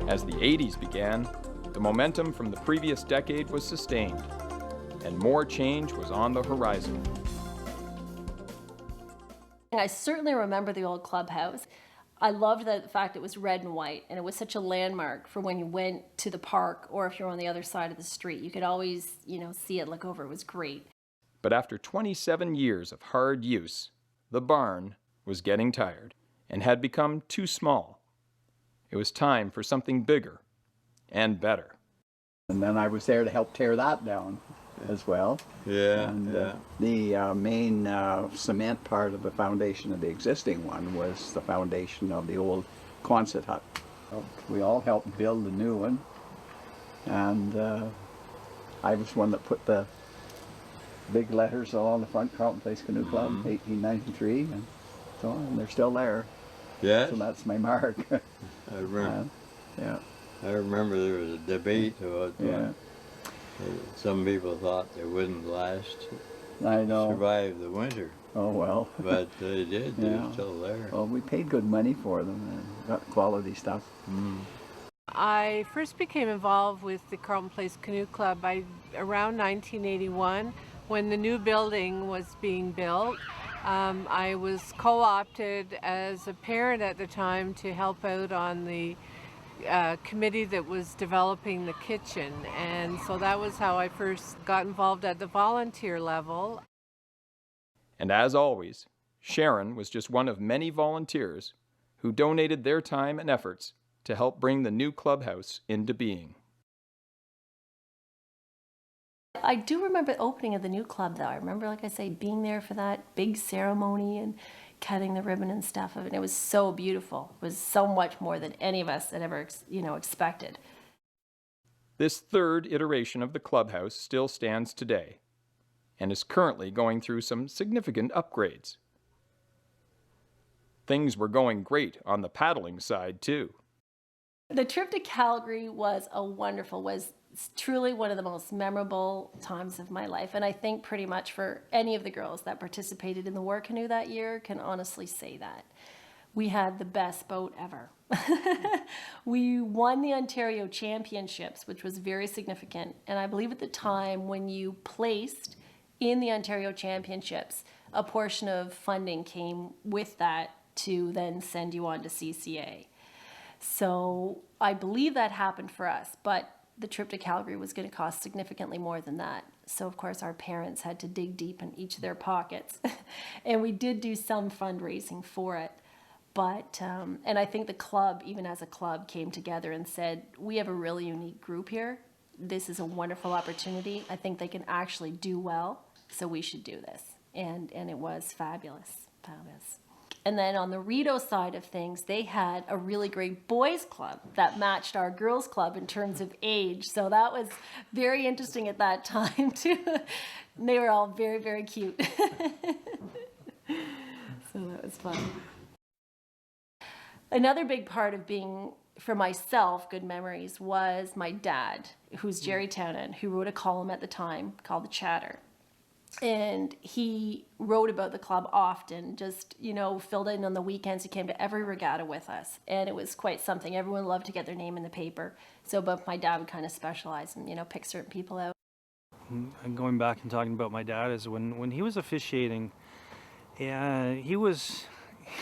Speaker 3: As the 80s began, the momentum from the previous decade was sustained, and more change was on the horizon.
Speaker 13: I certainly remember the old clubhouse. I loved the fact it was red and white, and it was such a landmark for when you went to the park, or if you're on the other side of the street. You could always, you know, see it, look over. It was great.
Speaker 3: But after 27 years of hard use, the barn was getting tired and had become too small. It was time for something bigger and better.
Speaker 6: And then I was there to help tear that down as well.
Speaker 2: Yeah,
Speaker 6: and,
Speaker 2: yeah.
Speaker 6: The main cement part of the foundation of the existing one was the foundation of the old Quonset hut. We all helped build the new one, and I was one that put the big letters along the front, Carleton Place Canoe Club, 1893, and so on, and they're still there.
Speaker 2: Yes?
Speaker 6: So that's my mark.
Speaker 2: I remember.
Speaker 6: Yeah.
Speaker 2: I remember there was a debate about
Speaker 6: Yeah.
Speaker 2: Some people thought they wouldn't last,
Speaker 6: I know.
Speaker 2: survive the winter,
Speaker 6: Oh well.
Speaker 2: but they did.
Speaker 6: Yeah.
Speaker 2: They're still there.
Speaker 6: Well, we paid good money for them and got quality stuff.
Speaker 14: I first became involved with the Carleton Place Canoe Club around 1981 when the new building was being built. I was co-opted as a parent at the time to help out on the committee that was developing the kitchen, and so that was how I first got involved at the volunteer level.
Speaker 3: And as always, Sharon was just one of many volunteers who donated their time and efforts to help bring the new clubhouse into being.
Speaker 13: I do remember the opening of the new club though. I remember, like I say, being there for that big ceremony and cutting the ribbon and stuff. And it was so beautiful. It was so much more than any of us had ever, expected.
Speaker 3: This third iteration of the clubhouse still stands today and is currently going through some significant upgrades. Things were going great on the paddling side too.
Speaker 13: The trip to Calgary was truly one of the most memorable times of my life. And I think pretty much for any of the girls that participated in the War Canoe that year can honestly say that. We had the best boat ever. We won the Ontario Championships, which was very significant. And I believe at the time when you placed in the Ontario Championships, a portion of funding came with that to then send you on to CCA. So I believe that happened for us, but the trip to Calgary was going to cost significantly more than that. So of course our parents had to dig deep in each of their pockets. And we did do some fundraising for it. But, and I think the club, even as a club, came together and said, we have a really unique group here. This is a wonderful opportunity. I think they can actually do well, so we should do this. And it was fabulous, fabulous. And then on the Rideau side of things, they had a really great boys club that matched our girls club in terms of age. So that was very interesting at that time too. And they were all very, very cute. So that was fun. Another big part of being, for myself, good memories was my dad, who's Jerry Townend, who wrote a column at the time called The Chatter. And he wrote about the club often, just, filled in on the weekends. He came to every regatta with us. And it was quite something. Everyone loved to get their name in the paper. So, but my dad would kind of specialize and, pick certain people out.
Speaker 11: And going back and talking about my dad is when he was officiating, he was,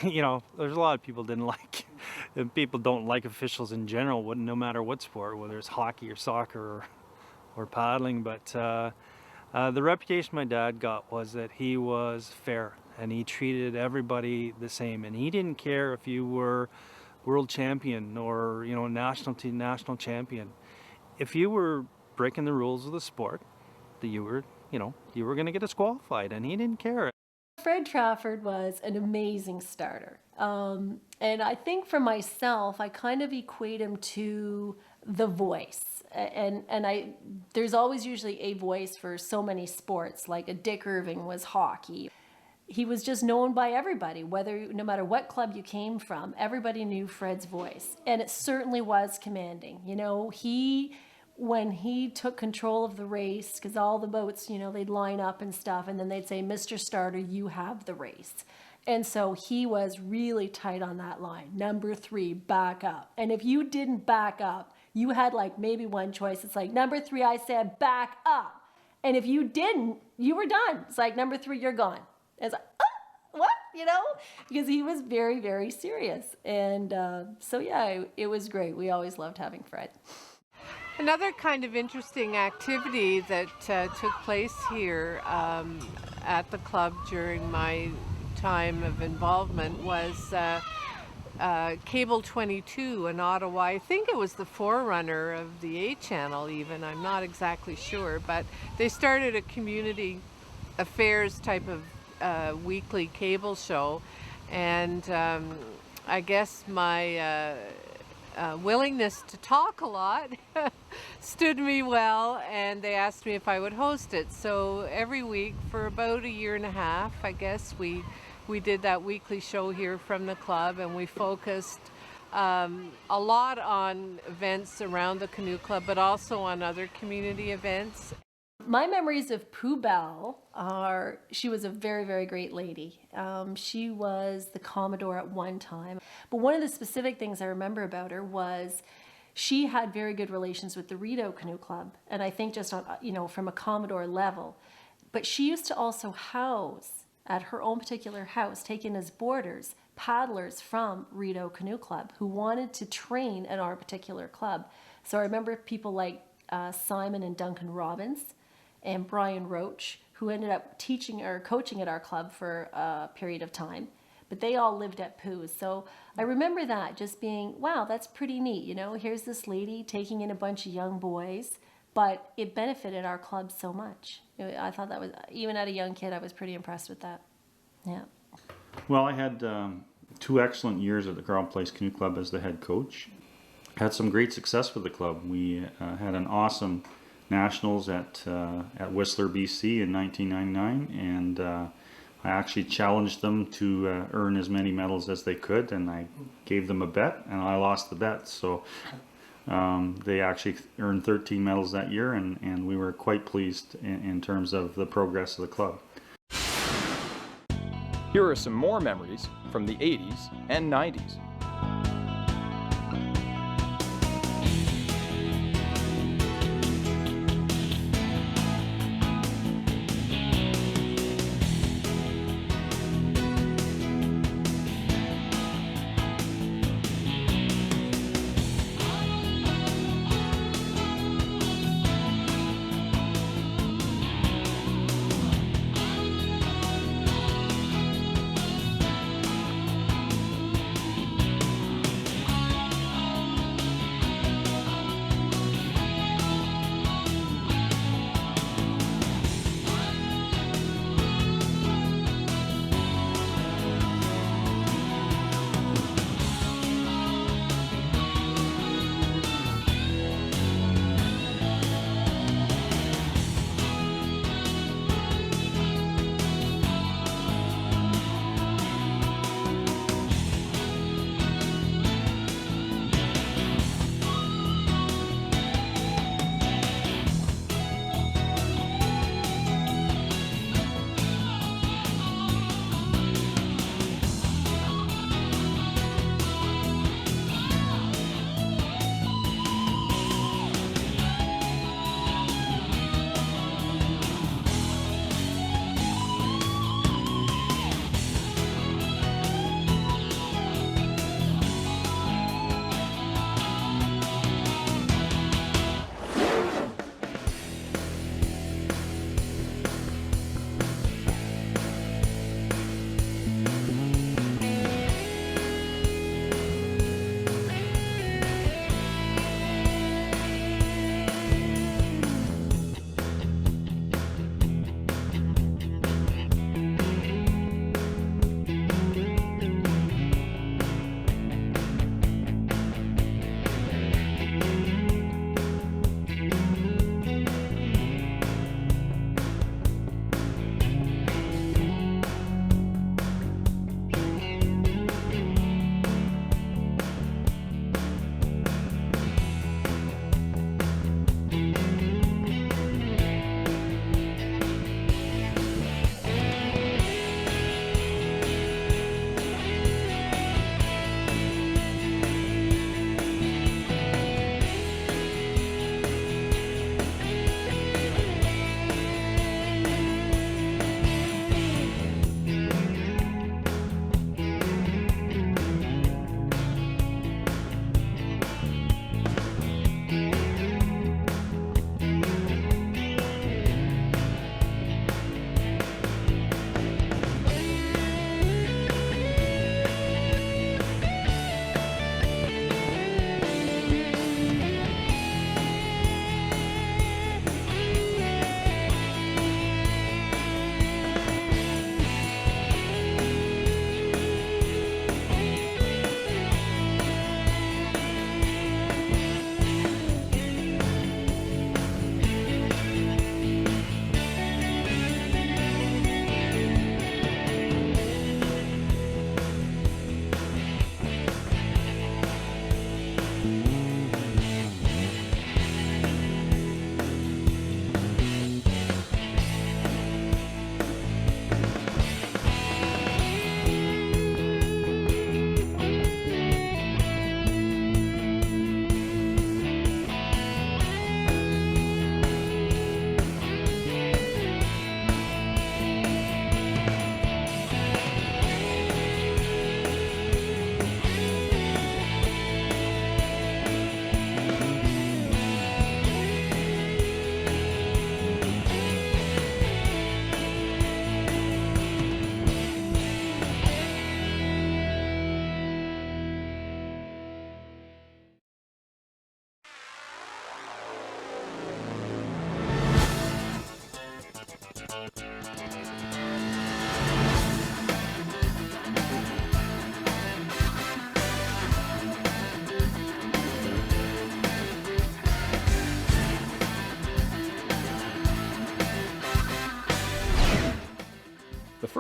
Speaker 11: there's a lot of people didn't like, people don't like officials in general, no matter what sport, whether it's hockey or soccer or paddling. But the reputation my dad got was that he was fair and he treated everybody the same. And he didn't care if you were world champion or, national champion. If you were breaking the rules of the sport, that you were going to get disqualified, and he didn't care.
Speaker 13: Fred Trafford was an amazing starter. And I think for myself, I kind of equate him to the voice. And there's always usually a voice for so many sports, like a Dick Irving was hockey. He was just known by everybody, no matter what club you came from, everybody knew Fred's voice. And it certainly was commanding. When he took control of the race, because all the boats, they'd line up and stuff, and then they'd say, Mr. Starter, you have the race. And so he was really tight on that line. Number 3, back up. And if you didn't back up, you had maybe one choice. It's like, number 3, I said, back up. And if you didn't, you were done. It's like, number 3, you're gone. It's like, what? Because he was very, very serious. And so, yeah, it was great. We always loved having Fred.
Speaker 14: Another kind of interesting activity that took place here at the club during my time of involvement was Cable 22 in Ottawa. I think it was the forerunner of the A Channel even, I'm not exactly sure, but they started a community affairs type of weekly cable show, and I guess my willingness to talk a lot stood me well, and they asked me if I would host it. So every week for about a year and a half, I guess, we did that weekly show here from the club, and we focused a lot on events around the Canoe Club, but also on other community events.
Speaker 13: My memories of Pooh Bell are, she was a very, very great lady. She was the Commodore at one time. But one of the specific things I remember about her was she had very good relations with the Rideau Canoe Club. And I think just on, from a Commodore level. But she used to also house, at her own particular house, take in as boarders, paddlers from Rideau Canoe Club who wanted to train at our particular club. So I remember people like Simon and Duncan Robbins, and Brian Roach, who ended up teaching or coaching at our club for a period of time. But they all lived at Pooh's. So I remember that just being, wow, that's pretty neat. Here's this lady taking in a bunch of young boys, but it benefited our club so much. I thought that was, even at a young kid, I was pretty impressed with that. Yeah.
Speaker 15: Well, I had 2 excellent years at the Carleton Place Canoe Club as the head coach. Had some great success with the club. We had an awesome nationals at Whistler, BC in 1999, and I actually challenged them to earn as many medals as they could, and I gave them a bet, and I lost the bet. So they actually earned 13 medals that year, and we were quite pleased in terms of the progress of the club.
Speaker 3: Here are some more memories from the 80s and 90s.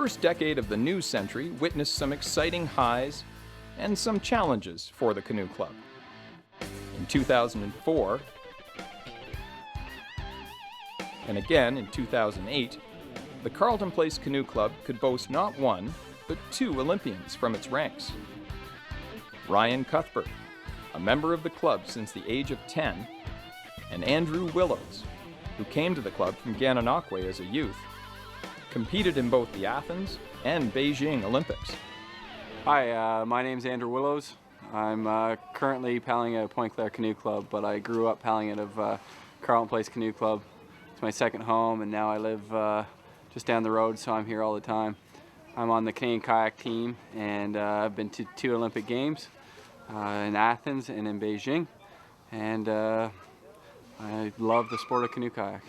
Speaker 3: first decade of the new century witnessed some exciting highs and some challenges for the Canoe Club. In 2004, and again in 2008, the Carleton Place Canoe Club could boast not one, but 2 Olympians from its ranks. Ryan Cuthbert, a member of the club since the age of 10, and Andrew Willows, who came to the club from Gananoque as a youth, competed in both the Athens and Beijing Olympics.
Speaker 16: Hi, my name's Andrew Willows. I'm currently paddling at Point Claire Canoe Club, but I grew up paddling out of Carleton Place Canoe Club. It's my second home, and now I live just down the road, so I'm here all the time. I'm on the Canadian kayak team, and I've been to 2 Olympic Games in Athens and in Beijing, and I love the sport of canoe kayak.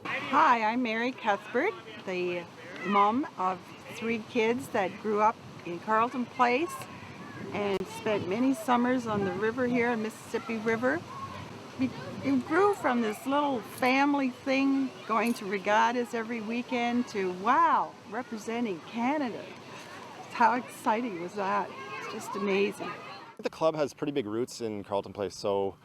Speaker 17: Hi, I'm Mary Cuthbert, the mom of 3 kids that grew up in Carleton Place and spent many summers on the river here, Mississippi River. It grew from this little family thing, going to regattas every weekend, to wow, representing Canada. How exciting was that? It's just amazing.
Speaker 18: The club has pretty big roots in Carleton Place, so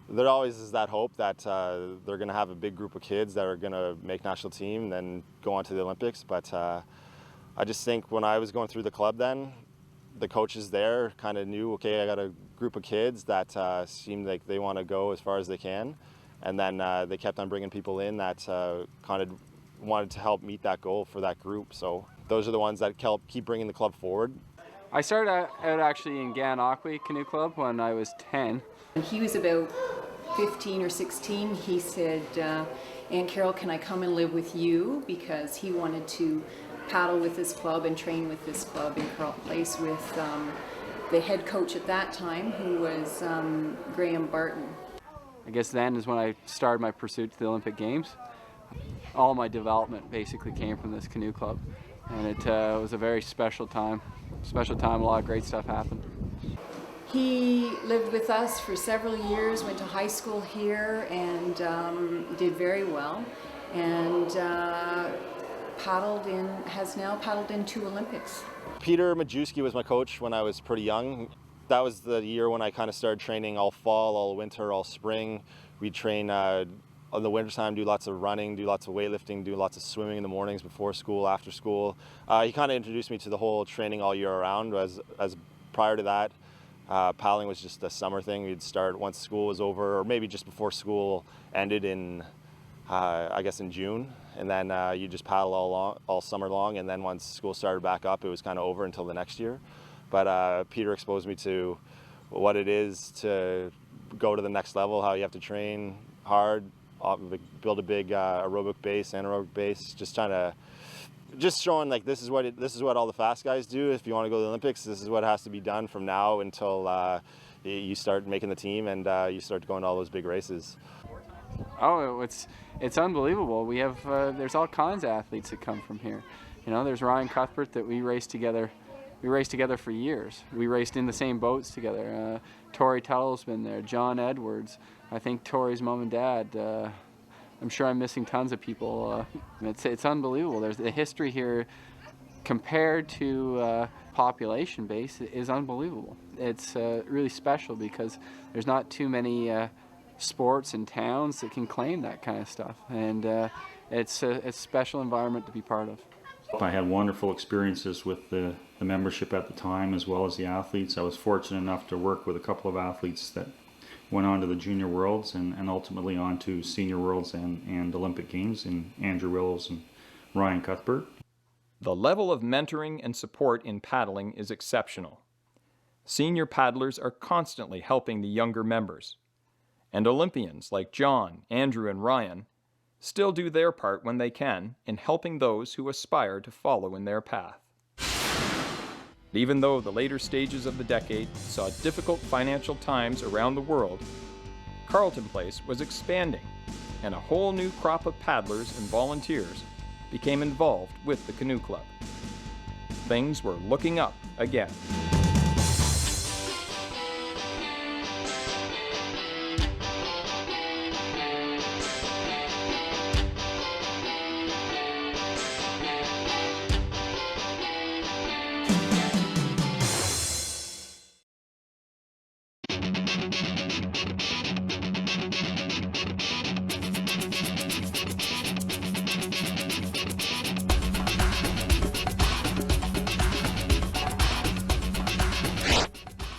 Speaker 18: there always is that hope that they're going to have a big group of kids that are going to make national team and then go on to the Olympics. But I just think when I was going through the club then, the coaches there kind of knew, okay, I got a group of kids that seemed like they want to go as far as they can. And then they kept on bringing people in that kind of wanted to help meet that goal for that group. So those are the ones that keep bringing the club forward.
Speaker 16: I started out actually in Gananoque Canoe Club when I was 10.
Speaker 19: When he was about 15 or 16, he said, Aunt Carol, can I come and live with you? Because he wanted to paddle with this club and train with this club in Carleton Place with the head coach at that time, who was Graham Barton.
Speaker 16: I guess then is when I started my pursuit to the Olympic Games. All my development basically came from this canoe club, and it was a very special time. A lot of great stuff happened.
Speaker 19: He lived with us for several years, went to high school here, and did very well, and has now paddled in 2 Olympics.
Speaker 18: Peter Majewski was my coach when I was pretty young. That was the year when I kind of started training all fall, all winter, all spring. We'd train in the wintertime, do lots of running, do lots of weightlifting, do lots of swimming in the mornings before school, after school. He kind of introduced me to the whole training all year round. As prior to that, paddling was just a summer thing. We'd start once school was over, or maybe just before school ended in, I guess in June. And then you just paddle all summer long, and then once school started back up, it was kind of over until the next year. But Peter exposed me to what it is to go to the next level, how you have to train hard, build a big aerobic base, anaerobic base, just showing like this is what all the fast guys do. If you want to go to the Olympics, this is what has to be done from now until you start making the team and you start going to all those big races.
Speaker 16: Oh, it's unbelievable. We have there's all kinds of athletes that come from here. You know, there's Ryan Cuthbert that we raced together. We raced together for years. We raced in the same boats together. Tori Tuttle's been there. John Edwards. I think Tori's mom and dad. I'm sure I'm missing tons of people. It's unbelievable. There's the history here compared to population base is unbelievable. It's really special because there's not too many sports and towns that can claim that kind of stuff, and it's a special environment to be part of.
Speaker 15: I had wonderful experiences with the membership at the time as well as the athletes. I was fortunate enough to work with a couple of athletes that went on to the Junior Worlds and ultimately on to Senior Worlds and Olympic Games in Andrew Willows and Ryan Cuthbert.
Speaker 3: The level of mentoring and support in paddling is exceptional. Senior paddlers are constantly helping the younger members. And Olympians like John, Andrew, and Ryan still do their part when they can in helping those who aspire to follow in their path. Even though the later stages of the decade saw difficult financial times around the world, Carleton Place was expanding, and a whole new crop of paddlers and volunteers became involved with the Canoe Club. Things were looking up again.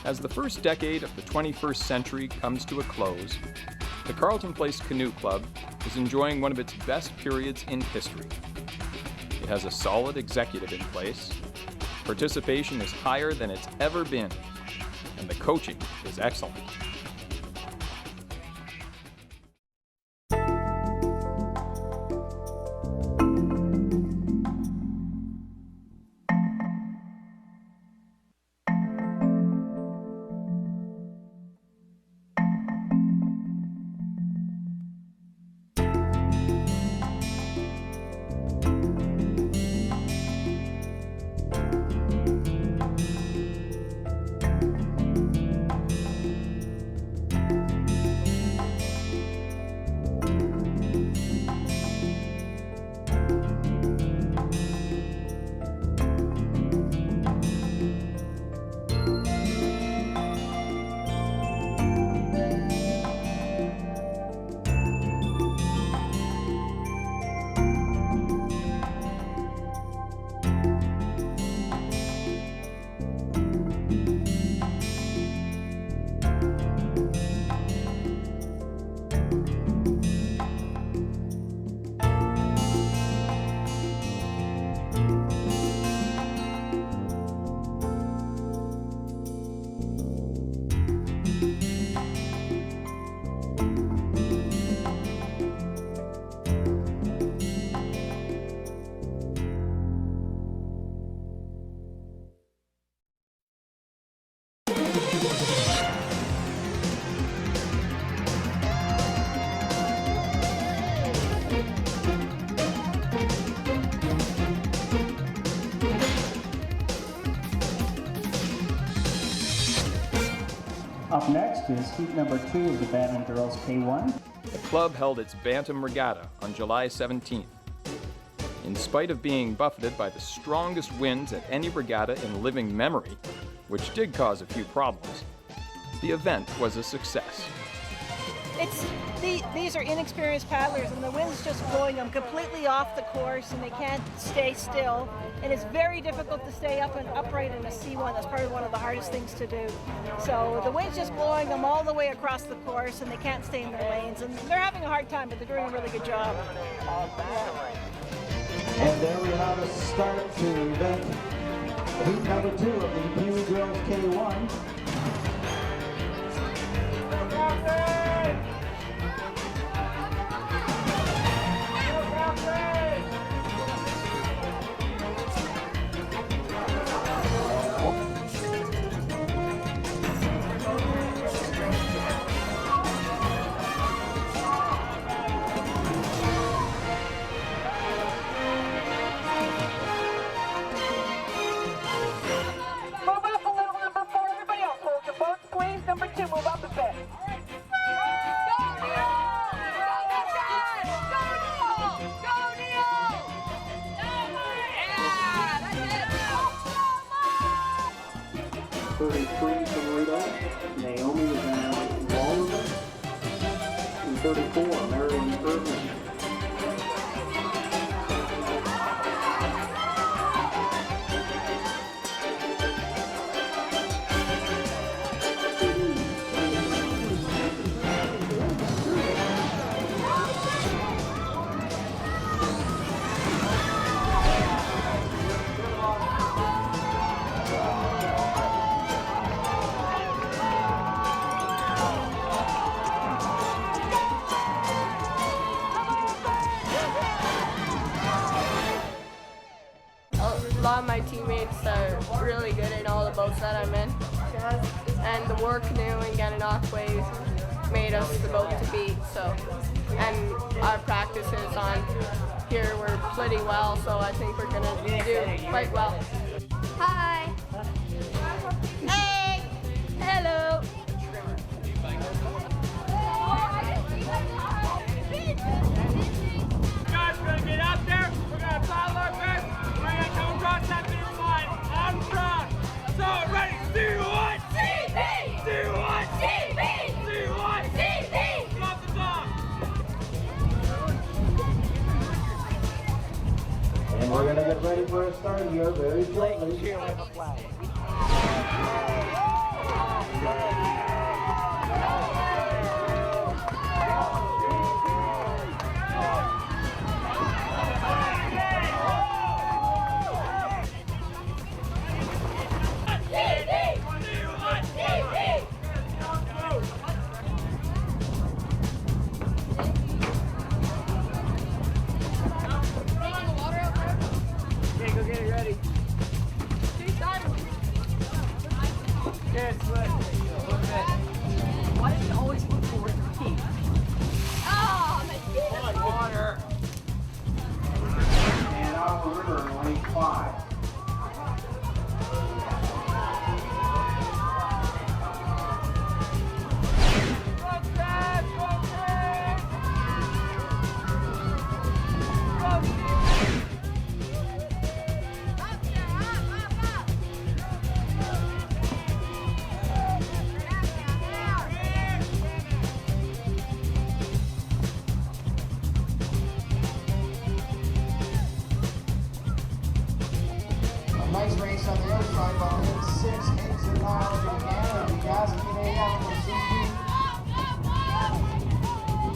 Speaker 3: As the first decade of the 21st century comes to a close, the Carleton Place Canoe Club is enjoying one of its best periods in history. It has a solid executive in place, participation is higher than it's ever been, and the coaching is excellent.
Speaker 4: Up next is heat number 2 of the Bantam Girls K1.
Speaker 3: The club held its Bantam Regatta on July 17th. In spite of being buffeted by the strongest winds at any regatta in living memory, which did cause a few problems, the event was a success.
Speaker 20: These are inexperienced paddlers, and the wind's just blowing them completely off the course, and they can't stay still. And it's very difficult to stay up and upright in a C1. That's probably one of the hardest things to do. So the wind's just blowing them all the way across the course, and they can't stay in their lanes. And they're having a hard time, but they're doing a really good job.
Speaker 4: And there we have a start to event heat number 2 of the Pee Wee Girls K1.
Speaker 21: A lot of my teammates are really good in all the boats that I'm in. And the war canoe and Gananoque ways made us the boat to beat. And our practices on here were pretty well, so I think we're gonna do quite well.
Speaker 22: Hi. Hey.
Speaker 20: Hello.
Speaker 5: Guys, we're gonna get out there. We're gonna paddle our best. We're gonna come across that finish line on front. So ready? C1. CB. C1. CB. C1. CB. Off the top.
Speaker 4: And we're going to get ready for a start here very shortly.
Speaker 5: Why does he always look forward to pee? Oh, my water.
Speaker 4: And off the river in lane 5. Nice race on the outside ball. 6 exit miles from Canoe. The gas in AM from CP.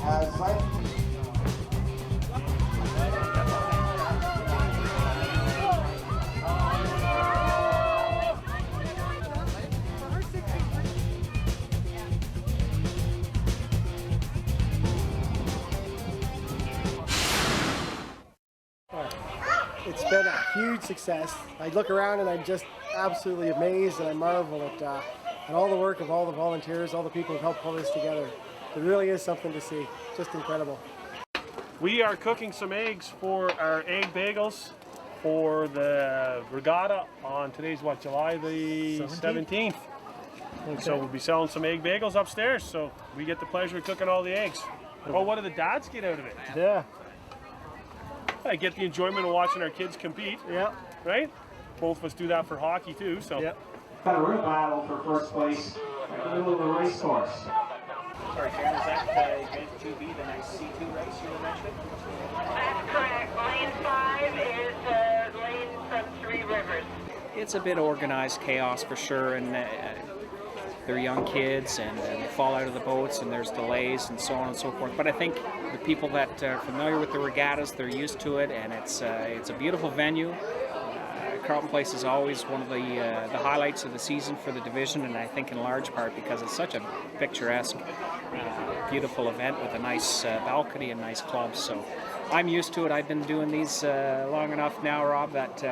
Speaker 4: As light.
Speaker 8: It's been a huge success. I look around and I'm just absolutely amazed, and I marvel at all the work of all the volunteers, all the people who've helped pull this together. It really is something to see. Just incredible.
Speaker 22: We are cooking some eggs for our egg bagels for the regatta on today's what, July the 17th. Okay. So we'll be selling some egg bagels upstairs, so we get the pleasure of cooking all the eggs. Oh, what do the dads get out of it?
Speaker 8: Yeah.
Speaker 22: I get the enjoyment of watching our kids compete.
Speaker 8: Yeah.
Speaker 22: Right? Both of us do that for hockey too, so.
Speaker 8: Yeah.
Speaker 4: Got a real battle for first place in the middle of the race course.
Speaker 23: Sorry, Karen, is that Event 2B, the nice C2 race you were mentioning?
Speaker 5: That's correct. Lane 5 is lane from Three Rivers.
Speaker 24: It's a bit organized chaos for sure, and they're young kids and they fall out of the boats and there's delays and so on and so forth. But I think the people that are familiar with the regattas, they're used to it, and it's a beautiful venue. Carleton Place is always one of the highlights of the season for the division, and I think in large part because it's such a picturesque, beautiful event with a nice balcony and nice clubs. So I'm used to it. I've been doing these long enough now, Rob, that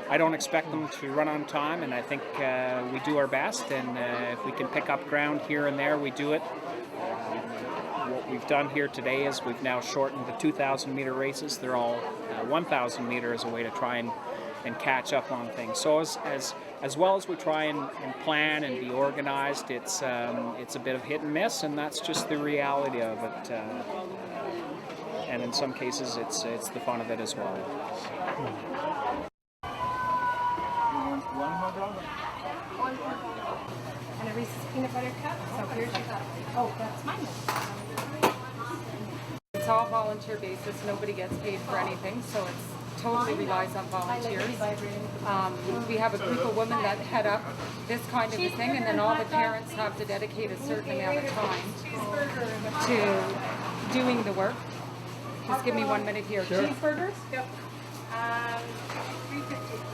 Speaker 24: I don't expect them to run on time, and I think we do our best, and if we can pick up ground here and there, we do it. What we've done here today is we've now shortened the 2,000 meter races. They're all 1,000 meter as a way to try and catch up on things. So as well as we try and plan and be organized, it's a bit of hit and miss, and that's just the reality of it. And in some cases, it's the fun of it as well.
Speaker 25: And a Reese's peanut butter cup. So here's your cup. Oh, that's mine.
Speaker 26: It's all volunteer basis. Nobody gets paid for anything, so it's totally relies on volunteers. We have a group of women that head up this kind of a thing, and then all the parents have to dedicate a certain amount of time to doing the work. Just give me 1 minute here.
Speaker 8: Sure.
Speaker 26: Cheeseburgers?
Speaker 25: Yep. 350, please.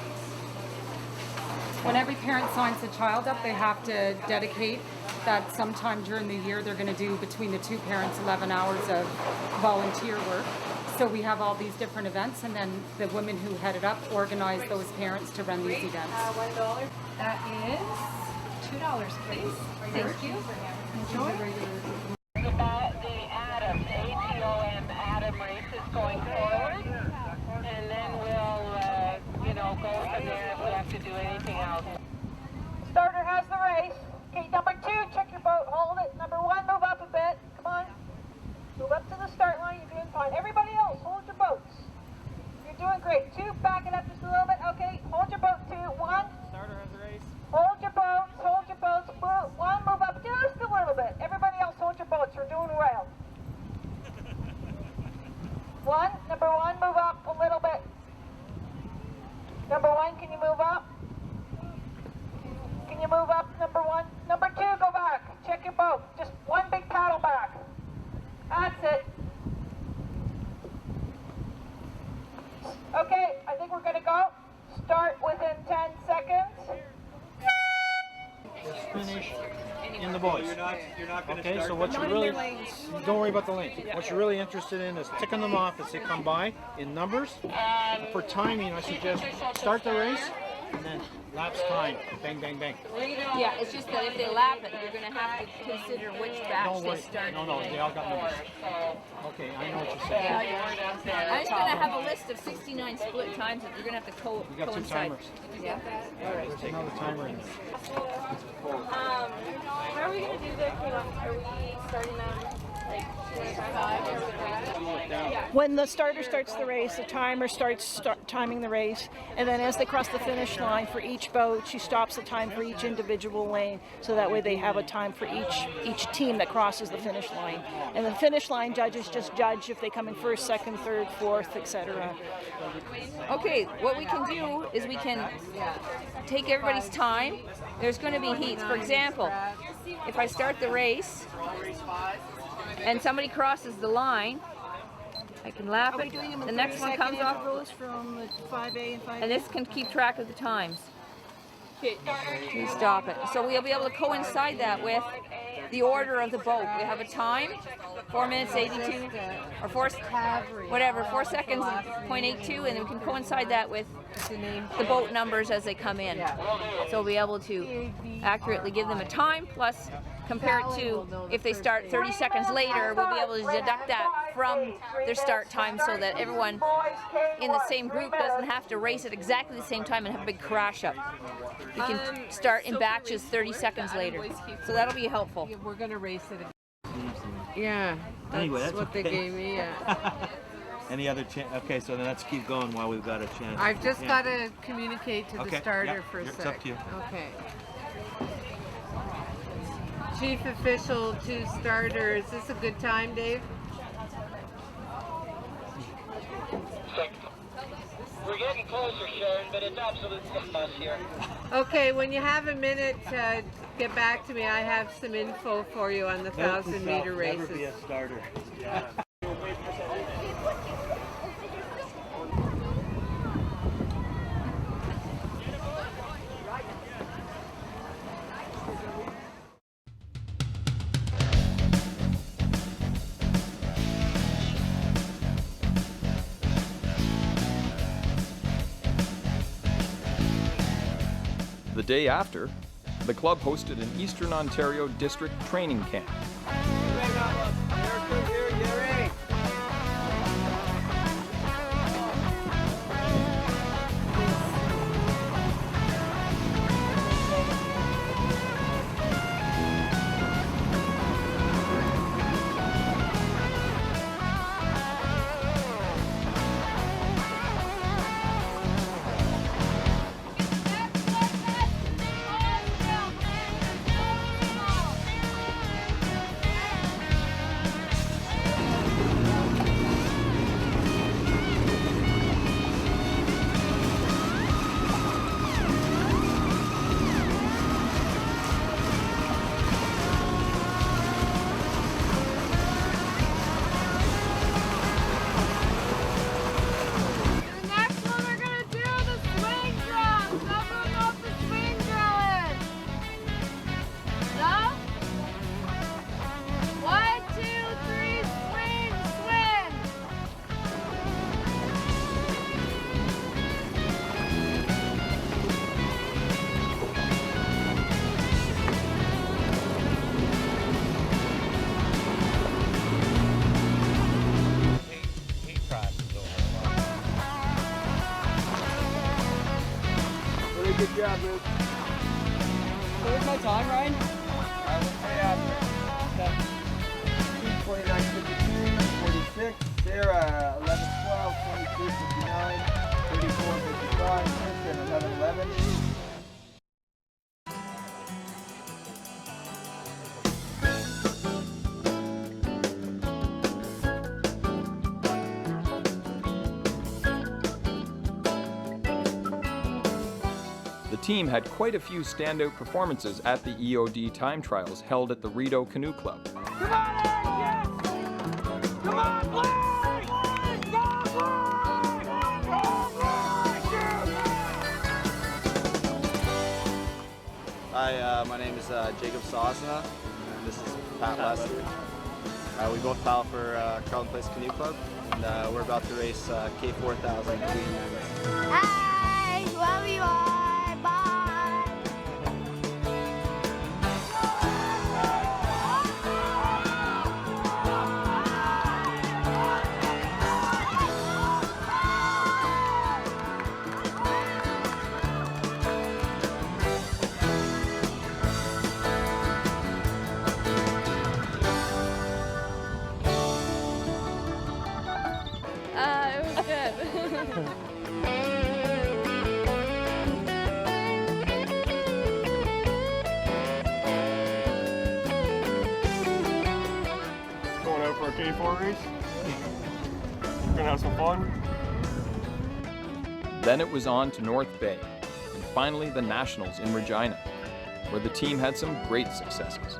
Speaker 26: When every parent signs a child up, they have to dedicate that sometime during the year they're going to do between the two parents 11 hours of volunteer work. So we have all these different events, and then the women who head it up organize those parents to run these events.
Speaker 25: $1. That is $2, please. Thank you. Enjoy.
Speaker 5: The Adam, ATOM Adam race is going forward, and then we'll, go from there if we have to do anything else.
Speaker 20: Starter has the race. Okay, number 2, check your boat, hold it. Number 1, move up a bit. Come on. Move up to the start line, you're doing fine. Everybody else, hold your boats. You're doing great. 2, back it up just a little bit. Okay, hold your boat. 2, 1.
Speaker 23: Starter has the race.
Speaker 20: Hold your boats, hold your boats. 1, move up just a little bit. Everybody else, hold
Speaker 1: Okay, so what you're really, don't worry about the length. What you're really interested in is ticking them off as they come by in numbers. For timing, I suggest start the race and then laps time. Bang, bang, bang.
Speaker 2: Yeah, it's just that if they lap it, you're going to have to consider which batch they start.
Speaker 1: No, they all got numbers. Okay, I know what you're saying.
Speaker 2: I'm just going to have a list of 69 split times that you're going to have to
Speaker 1: You got two
Speaker 2: coincide.
Speaker 1: timers.
Speaker 2: Yeah.
Speaker 1: There's another timer in there.
Speaker 21: How are we going to do the canoe? Are we starting them like 5 or
Speaker 20: When the starter starts the race, the timer starts timing the race, and then as they cross the finish line for each boat, she stops the time for each individual lane, so that way they have a time for each team that crosses the finish line. And the finish line judges just judge if they come in first, second, third, fourth, etc.
Speaker 2: Okay, what we can do is we can take everybody's time. There's going to be heats. For example, if I start the race and somebody crosses the line, I can lap it. The next one comes off,
Speaker 20: from 5A and 5B.
Speaker 2: and this can keep track of the times. We stop it. So we'll be able to coincide that with the order of the boat. We have a time, 4 minutes 82, or 4 seconds, 0.82, and then we can coincide that with the boat numbers as they come in. So we'll be able to accurately give them a time, plus compare it to if they start 30 seconds later, we'll be able to deduct that from their start time so that everyone in the same group doesn't have to race at exactly the same time and have a big crash up. We can start in batches 30 seconds later. So that'll be helpful.
Speaker 14: We're going to race it. Yeah, that's,
Speaker 7: Anyway, that's
Speaker 14: what they
Speaker 7: okay.
Speaker 14: gave me, yeah.
Speaker 7: Any other chance? Okay, so then let's keep going while we've got a chance.
Speaker 14: I've just got to communicate to the
Speaker 7: Okay,
Speaker 14: starter
Speaker 7: yeah,
Speaker 14: for a
Speaker 7: it's
Speaker 14: sec.
Speaker 7: up to you.
Speaker 14: Okay. Chief official to starter. Is this a good time, Dave?
Speaker 9: We're getting closer, Sharon, but it's absolute chaos here.
Speaker 14: Okay, when you have a minute, get back to me. I have some info for you on the 1,000-meter races.
Speaker 7: Never be a starter.
Speaker 3: The day after, the club hosted an Eastern Ontario district training camp.
Speaker 5: Good job, Luke.
Speaker 10: Where's my time, Ryan?
Speaker 5: I will say after. 29:52, 46. Sarah, 11:12, 22:59, 34:55, Kristen, 11:11.
Speaker 3: The team had quite a few standout performances at the EOD time trials held at the Rideau Canoe Club.
Speaker 5: Come on, yes! Come on, Blake! Go, Blake! Go,
Speaker 12: Hi, my name is Jacob Sosna, and this is
Speaker 18: Pat Lester. We both paddle for Carleton Place Canoe Club, and we're about to race K4000 between men.
Speaker 6: Hi, love you all. Bye.
Speaker 21: It was good.
Speaker 22: Going out for a K4 race. We're gonna have some fun.
Speaker 3: Then it was on to North Bay, and finally the Nationals in Regina, where the team had some great successes.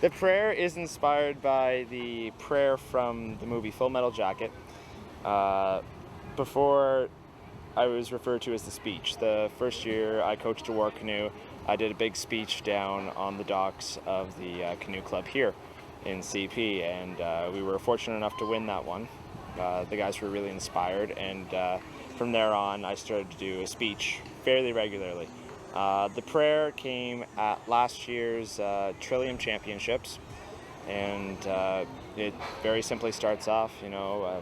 Speaker 18: The prayer is inspired by the prayer from the movie Full Metal Jacket. Before I was referred to as the speech. The first year I coached a war canoe, I did a big speech down on the docks of the canoe club here in CP, and we were fortunate enough to win that one. The guys were really inspired, and from there on I started to do a speech fairly regularly. The prayer came at last year's Trillium Championships, and it very simply starts off,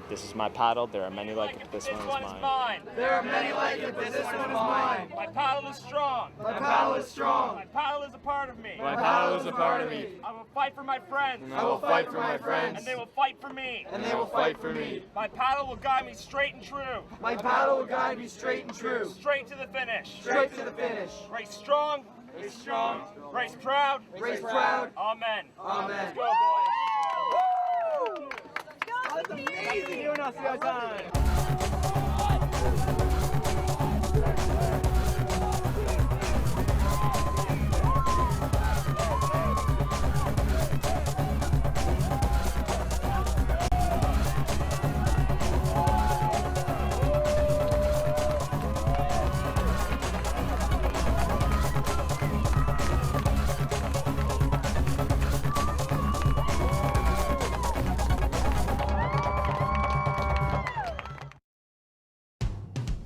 Speaker 18: this is my paddle, there are many like it, but this one is mine.
Speaker 5: There are many like it, but this one is mine. My paddle is strong. My paddle is strong. My paddle is a part of me.
Speaker 6: My paddle is a part of me.
Speaker 5: I will fight for my friends.
Speaker 6: I will fight for my friends.
Speaker 5: And they will fight for me.
Speaker 6: And they will fight for me.
Speaker 5: My paddle will guide me straight and true.
Speaker 6: My paddle will guide me straight and true.
Speaker 5: Straight to the finish.
Speaker 6: Straight to the finish.
Speaker 5: Race strong.
Speaker 6: Race strong.
Speaker 5: Race proud.
Speaker 6: Race proud.
Speaker 5: Amen.
Speaker 6: Amen.
Speaker 5: Let's go, boys.
Speaker 6: That's amazing.
Speaker 5: You and us, go time.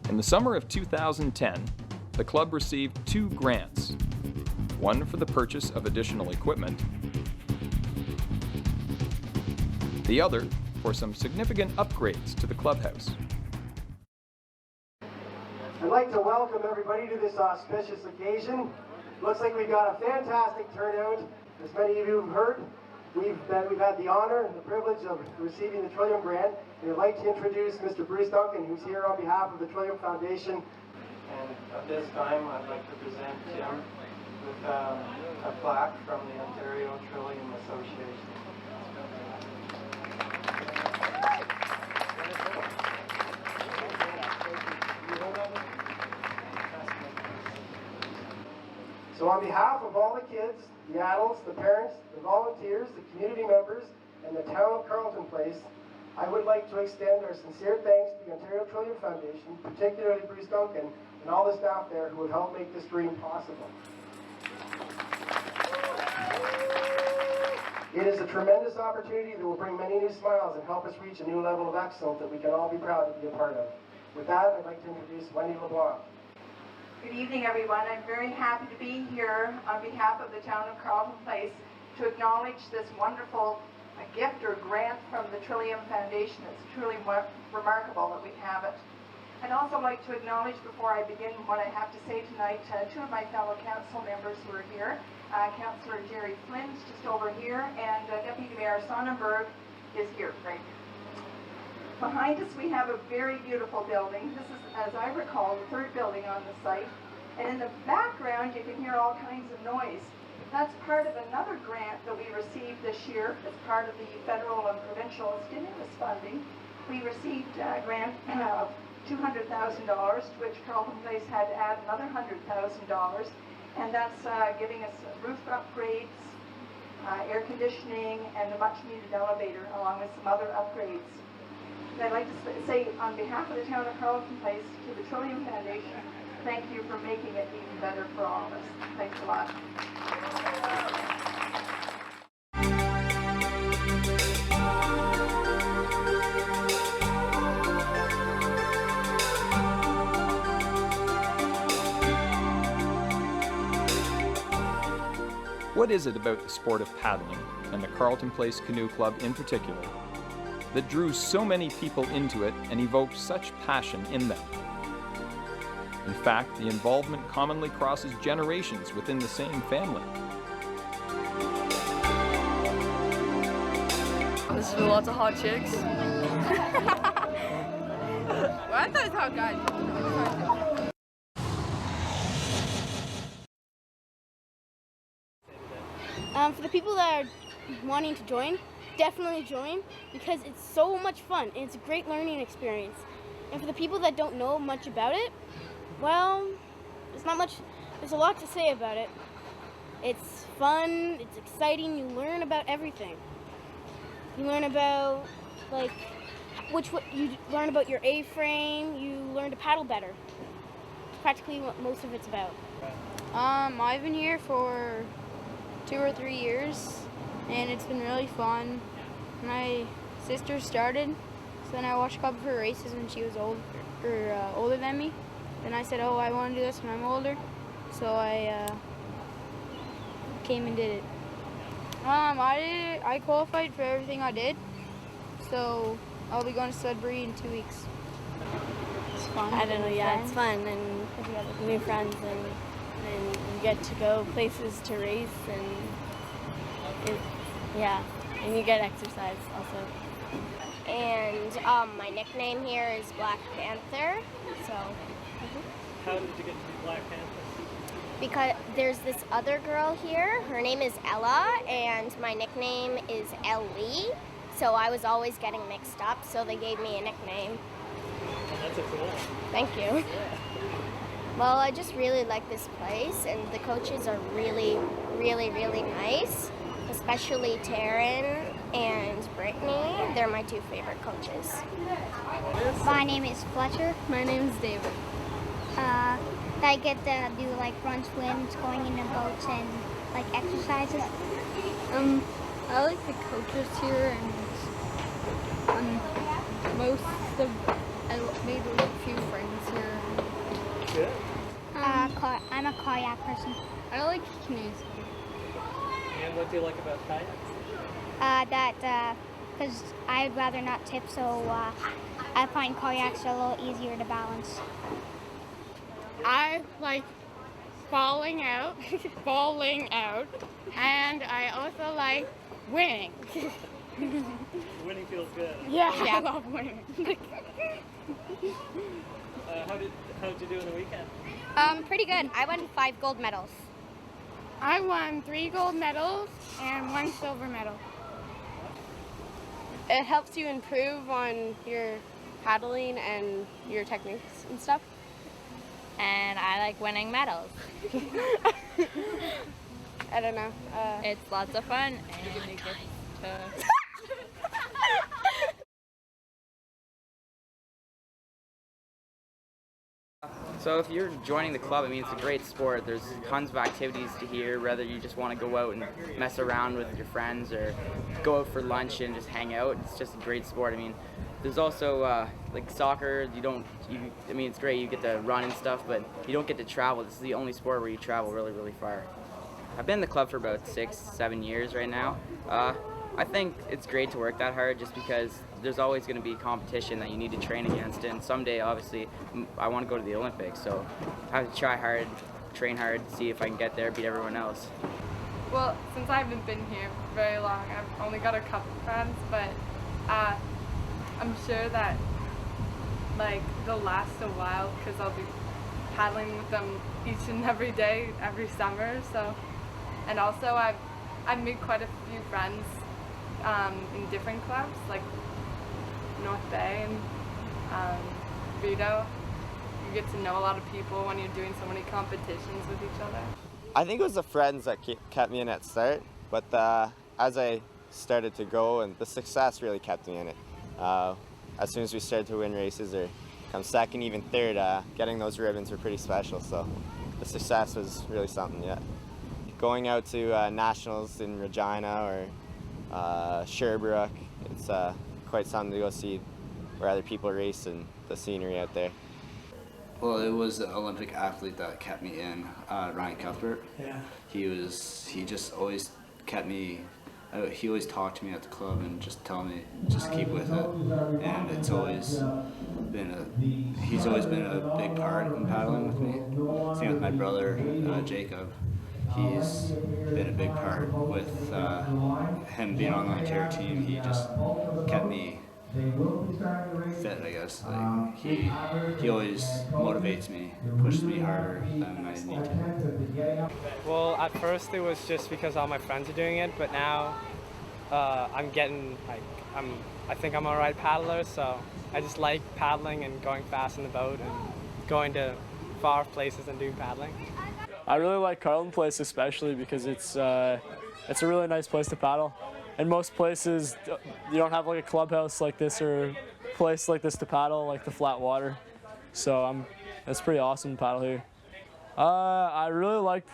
Speaker 3: In the summer of 2010, the club received 2 grants, one for the purchase of additional equipment, the other for some significant upgrades to the clubhouse.
Speaker 8: I'd like to welcome everybody to this auspicious occasion. Looks like we've got a fantastic turnout. As many of you have heard, we've had the honor and the privilege of receiving the Trillium Grant. And I'd like to introduce Mr. Bruce Duncan, who's here on behalf of the Trillium Foundation.
Speaker 11: And at this time, I'd like to present Tim with a plaque from the Ontario Trillium Association.
Speaker 8: So on behalf of all the kids, the adults, the parents, the volunteers, the community members, and the town of Carleton Place, I would like to extend our sincere thanks to the Ontario Trillium Foundation, particularly Bruce Duncan, and all the staff there who have helped make this dream possible. It is a tremendous opportunity that will bring many new smiles and help us reach a new level of excellence that we can all be proud to be a part of. With that, I'd like to introduce Wendy LeBlanc.
Speaker 12: Good evening, everyone. I'm very happy to be here on behalf of the town of Carleton Place to acknowledge this wonderful gift or grant from the Trillium Foundation. It's truly remarkable that we have it. I'd also like to acknowledge, before I begin what I have to say tonight, 2 of my fellow council members who are here. Councillor Jerry Flynn is just over here, and Deputy Mayor Sonnenberg is here right here. Behind us we have a very beautiful building. This is, as I recall, the 3rd building on the site. And in the background you can hear all kinds of noise. That's part of another grant that we received this year as part of the federal and provincial stimulus funding. We received a grant of $200,000, to which Carleton Place had to add another $100,000. And that's giving us roof upgrades, air conditioning, and a much needed elevator, along with some other upgrades. And I'd like to say on behalf of the town of Carleton Place to the Trillium Foundation, thank you for making it even better for all of us. Thanks a lot.
Speaker 3: What is it about the sport of paddling, and the Carleton Place Canoe Club in particular, that drew so many people into it and evoked such passion in them? In fact, the involvement commonly crosses generations within the same family.
Speaker 21: There's lots of hot chicks. Well, I thought it's hot guys.
Speaker 6: For the people that are wanting to join, definitely join because it's so much fun and it's a great learning experience. And for the people that don't know much about it, well, there's not much, there's a lot to say about it. It's fun, it's exciting, you learn about everything. You learn about, like, you learn about your A-frame, you learn to paddle better. It's practically what most of it's about.
Speaker 4: I've been here for 2 or 3 years, and it's been really fun. My sister started, so then I watched a couple of her races when she was older than me. Then I said, oh, I want to do this when I'm older, so I came and did it. I qualified for everything I did, so I'll be going to Sudbury in 2 weeks. It's fun.
Speaker 6: I don't know, yeah, it's fun, and you have new friends, and you get to go places to race, and and you get exercise also.
Speaker 13: And my nickname here is Black Panther, so.
Speaker 23: How did you get to be Black Panther?
Speaker 13: Because there's this other girl here, her name is Ella, and my nickname is Ellie, so I was always getting mixed up, so they gave me a nickname.
Speaker 23: That's a cool one.
Speaker 13: Thank you.
Speaker 23: Yeah.
Speaker 13: Well, I just really like this place, and the coaches are really, really, really nice, especially Taryn and Brittany. They're my 2 favorite coaches.
Speaker 6: My name is Fletcher.
Speaker 4: My name is David.
Speaker 6: I get to do like run swims, going in the boats, and like exercises.
Speaker 4: I like the coaches here, and I made a few friends here.
Speaker 23: Good.
Speaker 6: I'm a kayak person.
Speaker 4: I like canoes.
Speaker 23: And what do you like about kayaks?
Speaker 6: Because I'd rather not tip, so I find kayaks a little easier to balance.
Speaker 4: I like falling out, and I also like winning.
Speaker 23: Winning feels good.
Speaker 4: Yeah, I love winning.
Speaker 23: How'd you do in the weekend?
Speaker 13: Pretty good. I won 5 gold medals.
Speaker 4: I won 3 gold medals and 1 silver medal. It helps you improve on your paddling and your techniques and stuff.
Speaker 15: And I like winning medals.
Speaker 4: I don't know.
Speaker 15: It's lots of fun, and you get to...
Speaker 16: So if you're joining the club, I mean, it's a great sport. There's tons of activities to here, whether you just want to go out and mess around with your friends or go out for lunch and just hang out. It's just a great sport. I mean, there's also like soccer. I mean, it's great. You get to run and stuff, but you don't get to travel. This is the only sport where you travel really, really far. I've been in the club for about 6-7 years right now. I think it's great to work that hard just because there's always going to be competition that you need to train against, and someday obviously I want to go to the Olympics, so I have to try hard, train hard, see if I can get there, beat everyone else.
Speaker 21: Well, since I haven't been here very long, I've only got a couple friends, but I'm sure that like they'll last a while because I'll be paddling with them each and every day, every summer. So, and also I've made quite a few friends in different clubs, like North Bay and Vito. You get to know a lot of people when you're doing so many competitions with each other.
Speaker 18: I think it was the friends that kept me in at start, but as I started to go, and the success really kept me in it.
Speaker 1: as soon as we started to win races or come second, even third, getting those ribbons were pretty special. So the success was really something, yeah. Going out to nationals in Regina or Sherbrooke, it's quite something to go see where other people race and the scenery out there.
Speaker 17: Well, it was the Olympic athlete that kept me in, Ryan Cuthbert.
Speaker 19: Yeah.
Speaker 17: He just always kept me, he always talked to me at the club and just tell me, just keep with it. And it's always been he's always been a big part in paddling with me. Same with my brother, Jacob. He's been a big part with him being on the Ontario team. He just kept me fit, I guess. Like he always motivates me, pushes me harder than I need to.
Speaker 10: Well, at first it was just because all my friends are doing it, but now I'm getting like I think I'm a right paddler, so I just like paddling and going fast in the boat and going to far places and doing paddling.
Speaker 24: I really like Carleton Place especially because it's a really nice place to paddle. In most places, you don't have like a clubhouse like this or a place like this to paddle, like the flat water. So it's pretty awesome to paddle here. I really liked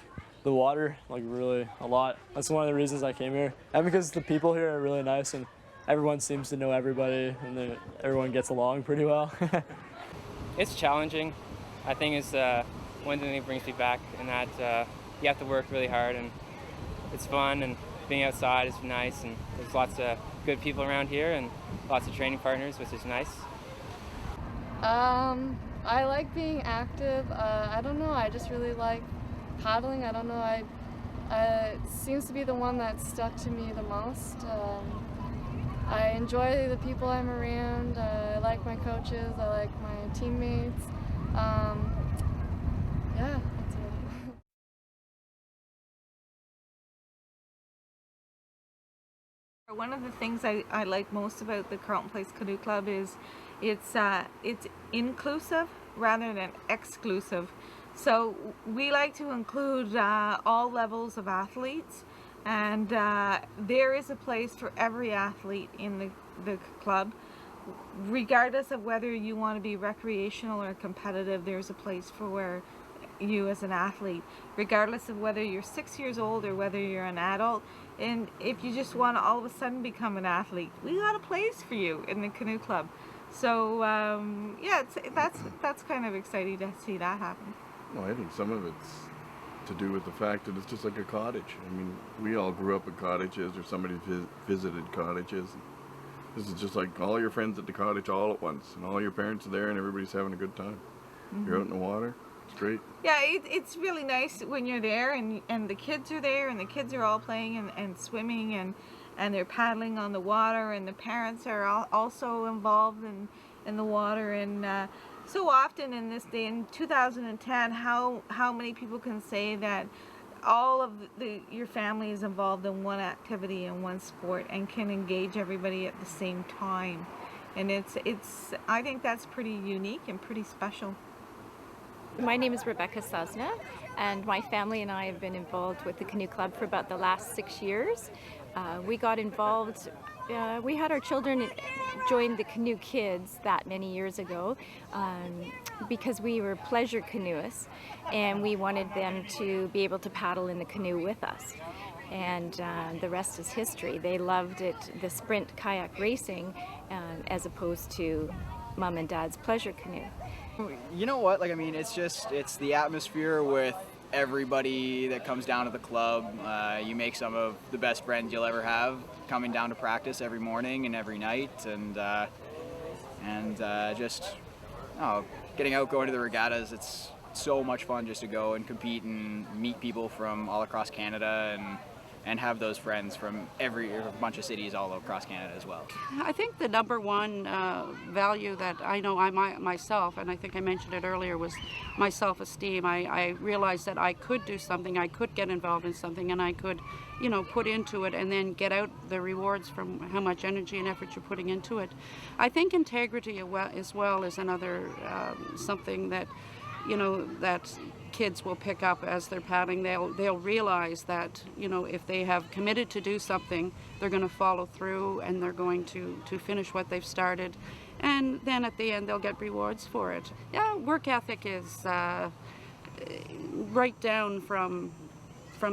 Speaker 24: the water, like really a lot. That's one of the reasons I came here. And because the people here are really nice and everyone seems to know everybody and everyone gets along pretty well.
Speaker 10: It's challenging. I think it's one thing that brings me back, and that you have to work really hard, and it's fun, and being outside is nice, and there's lots of good people around here and lots of training partners, which is nice.
Speaker 21: I like being active. I don't know, I just really like paddling. I don't know, it seems to be the one that stuck to me the most. I enjoy the people I'm around. I like my coaches. I like my teammates. Yeah, that's it.
Speaker 25: One of the things I like most about the Carleton Place Canoe Club is it's inclusive rather than exclusive. So we like to include all levels of athletes, and there is a place for every athlete in the club. Regardless of whether you want to be recreational or competitive, there's a place for you as an athlete, regardless of whether you're 6 years old or whether you're an adult. And if you just want to all of a sudden become an athlete, we got a place for you in the Canoe Club. So yeah, that's kind of exciting to see that happen.
Speaker 26: Well, I think some of it's to do with the fact that it's just like a cottage. I mean, we all grew up in cottages, or somebody visited cottages. This is just like all your friends at the cottage all at once, and all your parents are there, and everybody's having a good time. You're out in the water. It's great.
Speaker 25: Yeah, it's really nice when you're there and the kids are there, and the kids are all playing and swimming and they're paddling on the water, and the parents are also involved in the water. And so often in this day, in 2010, how many people can say that all of your family is involved in one activity and one sport and can engage everybody at the same time? And I think that's pretty unique and pretty special.
Speaker 27: My name is Rebecca Sosna, and my family and I have been involved with the Canoe Club for about the last 6 years. We got involved, we had our children join the Canoe Kids that many years ago because we were pleasure canoeists, and we wanted them to be able to paddle in the canoe with us. And the rest is history. They loved it, the sprint kayak racing, as opposed to Mom and Dad's pleasure canoe.
Speaker 28: You know what, like, I mean, it's the atmosphere with everybody that comes down to the club. You make some of the best friends you'll ever have coming down to practice every morning and every night, and just getting out, going to the regattas. It's so much fun just to go and compete and meet people from all across Canada and have those friends from a bunch of cities all across Canada as well.
Speaker 29: I think the number one value that I know myself, and I think I mentioned it earlier, was my self-esteem. I realized that I could do something, I could get involved in something, and I could, put into it and then get out the rewards from how much energy and effort you're putting into it. I think integrity as well is another something that, that kids will pick up as they're paddling. They'll realize that, you know, if they have committed to do something, they're going to follow through and they're going to finish what they've started. And then at the end they'll get rewards for it. Yeah, work ethic is right down from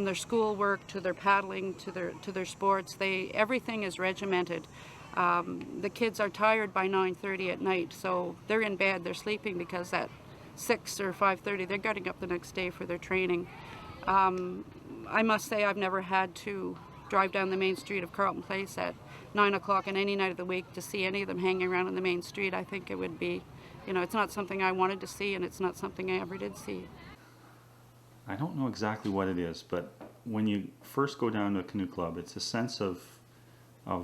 Speaker 29: their school work to their paddling to their sports. Everything is regimented. The kids are tired by 9:30 at night, so they're in bed, they're sleeping, because at 6 or 5:30 they're getting up the next day for their training. I must say I've never had to drive down the main street of Carleton Place at 9 o'clock on any night of the week to see any of them hanging around on the main street. I think it would be, you know, it's not something I wanted to see, and it's not something I ever did see.
Speaker 2: I don't know exactly what it is, but when you first go down to a canoe club, it's a sense of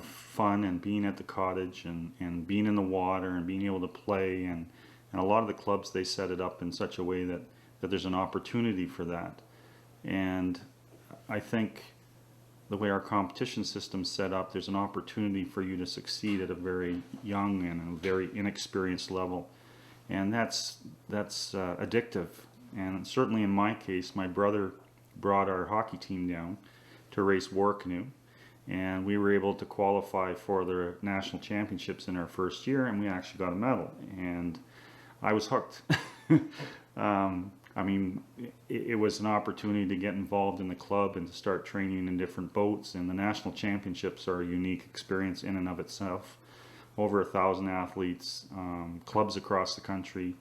Speaker 2: fun and being at the cottage and being in the water and being able to play, and a lot of the clubs, they set it up in such a way that there's an opportunity for that. And I think the way our competition system's set up, there's an opportunity for you to succeed at a very young and a very inexperienced level, and that's addictive. And certainly in my case, my brother brought our hockey team down to race war canoe, and we were able to qualify for the national championships in our first year, and we actually got a medal, and I was hooked. I mean, it was an opportunity to get involved in the club and to start training in different boats, and the national championships are a unique experience in and of itself. Over 1,000 athletes, clubs across the country.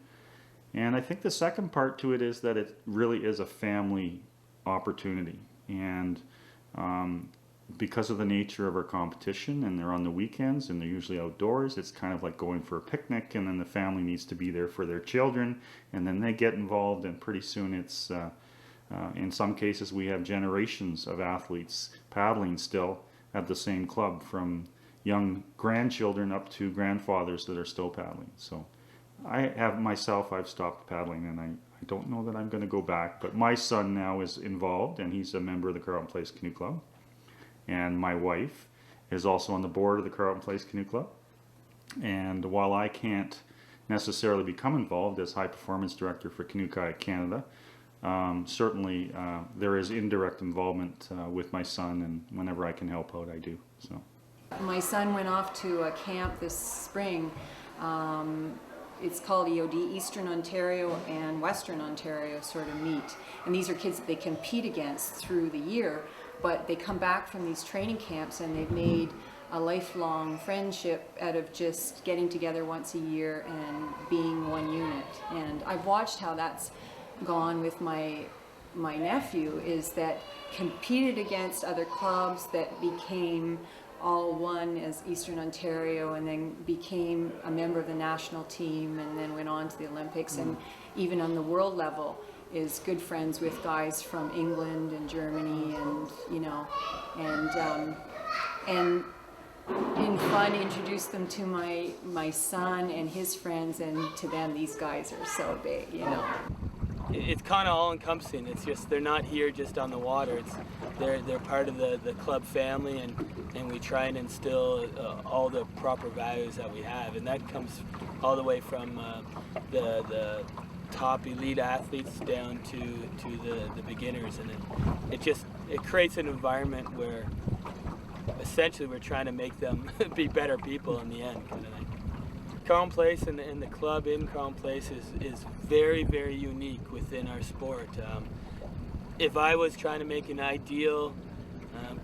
Speaker 2: And I think the second part to it is that it really is a family opportunity, and because of the nature of our competition, and they're on the weekends and they're usually outdoors, it's kind of like going for a picnic, and then the family needs to be there for their children, and then they get involved, and pretty soon it's in some cases we have generations of athletes paddling still at the same club, from young grandchildren up to grandfathers that are still paddling. So I've stopped paddling, and I don't know that I'm going to go back, but my son now is involved, and he's a member of the Carleton Place Canoe Club. And my wife is also on the board of the Carleton Place Canoe Club. And while I can't necessarily become involved as High Performance Director for Canoe Kayak Canada, certainly there is indirect involvement with my son, and whenever I can help out, I do. So,
Speaker 5: my son went off to a camp this spring. It's called EOD, Eastern Ontario and Western Ontario sort of meet. And these are kids that they compete against through the year, but they come back from these training camps and they've made a lifelong friendship out of just getting together once a year and being one unit. And I've watched how that's gone with my nephew, is that competed against other clubs that became all one as Eastern Ontario, and then became a member of the national team, and then went on to the Olympics, and even on the world level is good friends with guys from England and Germany, and you know, and in fun introduce them to my son and his friends, and to them these guys are so big, you know.
Speaker 7: It's kind of all-encompassing. It's just they're not here just on the water. They're part of the club family, and we try and instill all the proper values that we have, and that comes all the way from the top elite athletes down to the beginners, and it creates an environment where essentially we're trying to make them be better people in the end, kind of thing. Carleton Place and the club in Carleton Place is very, very unique within our sport. If I was trying to make an ideal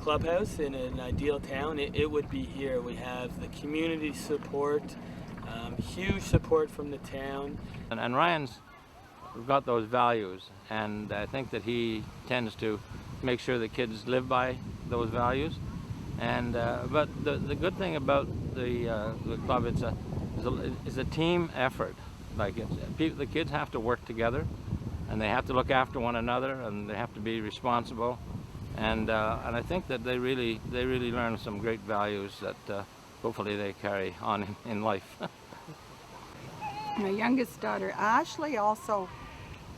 Speaker 7: clubhouse in an ideal town, it would be here. We have the community support, huge support from the town.
Speaker 9: And Ryan's got those values, and I think that he tends to make sure the kids live by those values. And but the good thing about the club, it's a team effort. Like the kids have to work together, and they have to look after one another, and they have to be responsible. And I think that they really learn some great values that hopefully they carry on in life.
Speaker 11: My youngest daughter Ashley also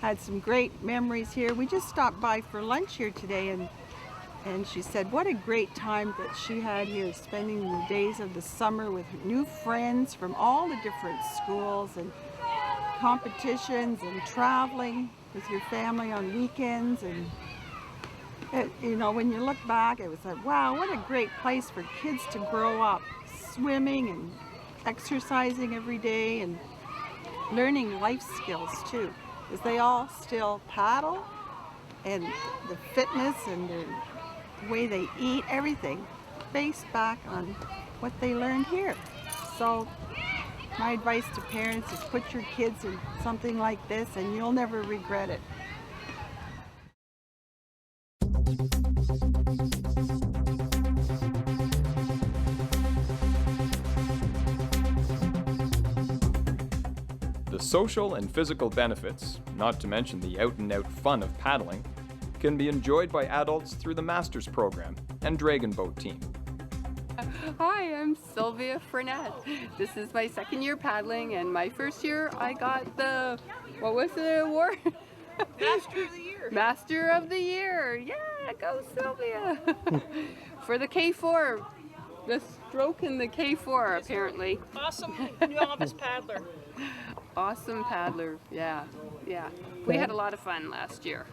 Speaker 11: had some great memories here. We just stopped by for lunch here today, and she said what a great time that she had here, spending the days of the summer with new friends from all the different schools, and competitions and traveling with your family on weekends, and when you look back, it was like, wow, what a great place for kids to grow up, swimming and exercising every day and learning life skills too, because they all still paddle, and the fitness and the way they eat, everything based back on what they learned here. So my advice to parents is put your kids in something like this and you'll never regret it.
Speaker 3: The social and physical benefits, not to mention the out-and-out fun of paddling, can be enjoyed by adults through the Masters program and Dragon Boat team.
Speaker 6: Hi, I'm Sylvia Frenette. This is my second year paddling, and my first year I got the, what was the award?
Speaker 8: Master of the Year.
Speaker 6: Master of the Year. Yeah, go Sylvia. For the K4. The stroke in the K4 apparently.
Speaker 8: Awesome novice paddler.
Speaker 6: Awesome paddler, yeah. We had a lot of fun last year.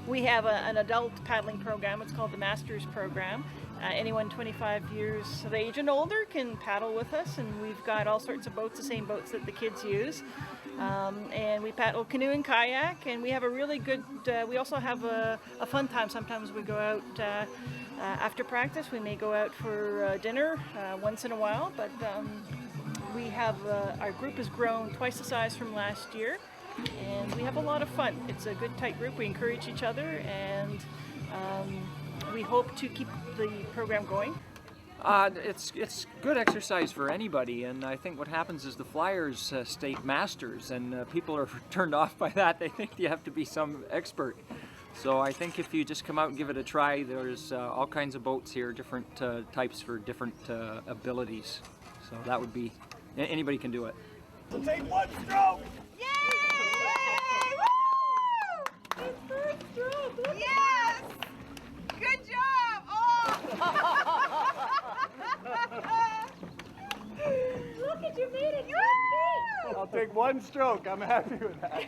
Speaker 8: We have an adult paddling program. It's called the Masters program. Anyone 25 years of age and older can paddle with us, and we've got all sorts of boats, the same boats that the kids use. And we paddle canoe and kayak, and we have a really good, we also have a fun time. Sometimes we go out after practice. We may go out for dinner once in a while, but we have, our group has grown twice the size from last year, and we have a lot of fun. It's a good tight group. We encourage each other, and we hope to keep the program going.
Speaker 12: It's good exercise for anybody, and I think what happens is the Flyers state masters, and people are turned off by that. They think you have to be some expert. So I think if you just come out and give it a try, there's all kinds of boats here, different types for different abilities. So that would be, anybody can do it.
Speaker 8: So take one stroke! Yes! Good job! Oh! Look at you made it!
Speaker 14: I'll take one stroke. I'm happy with that.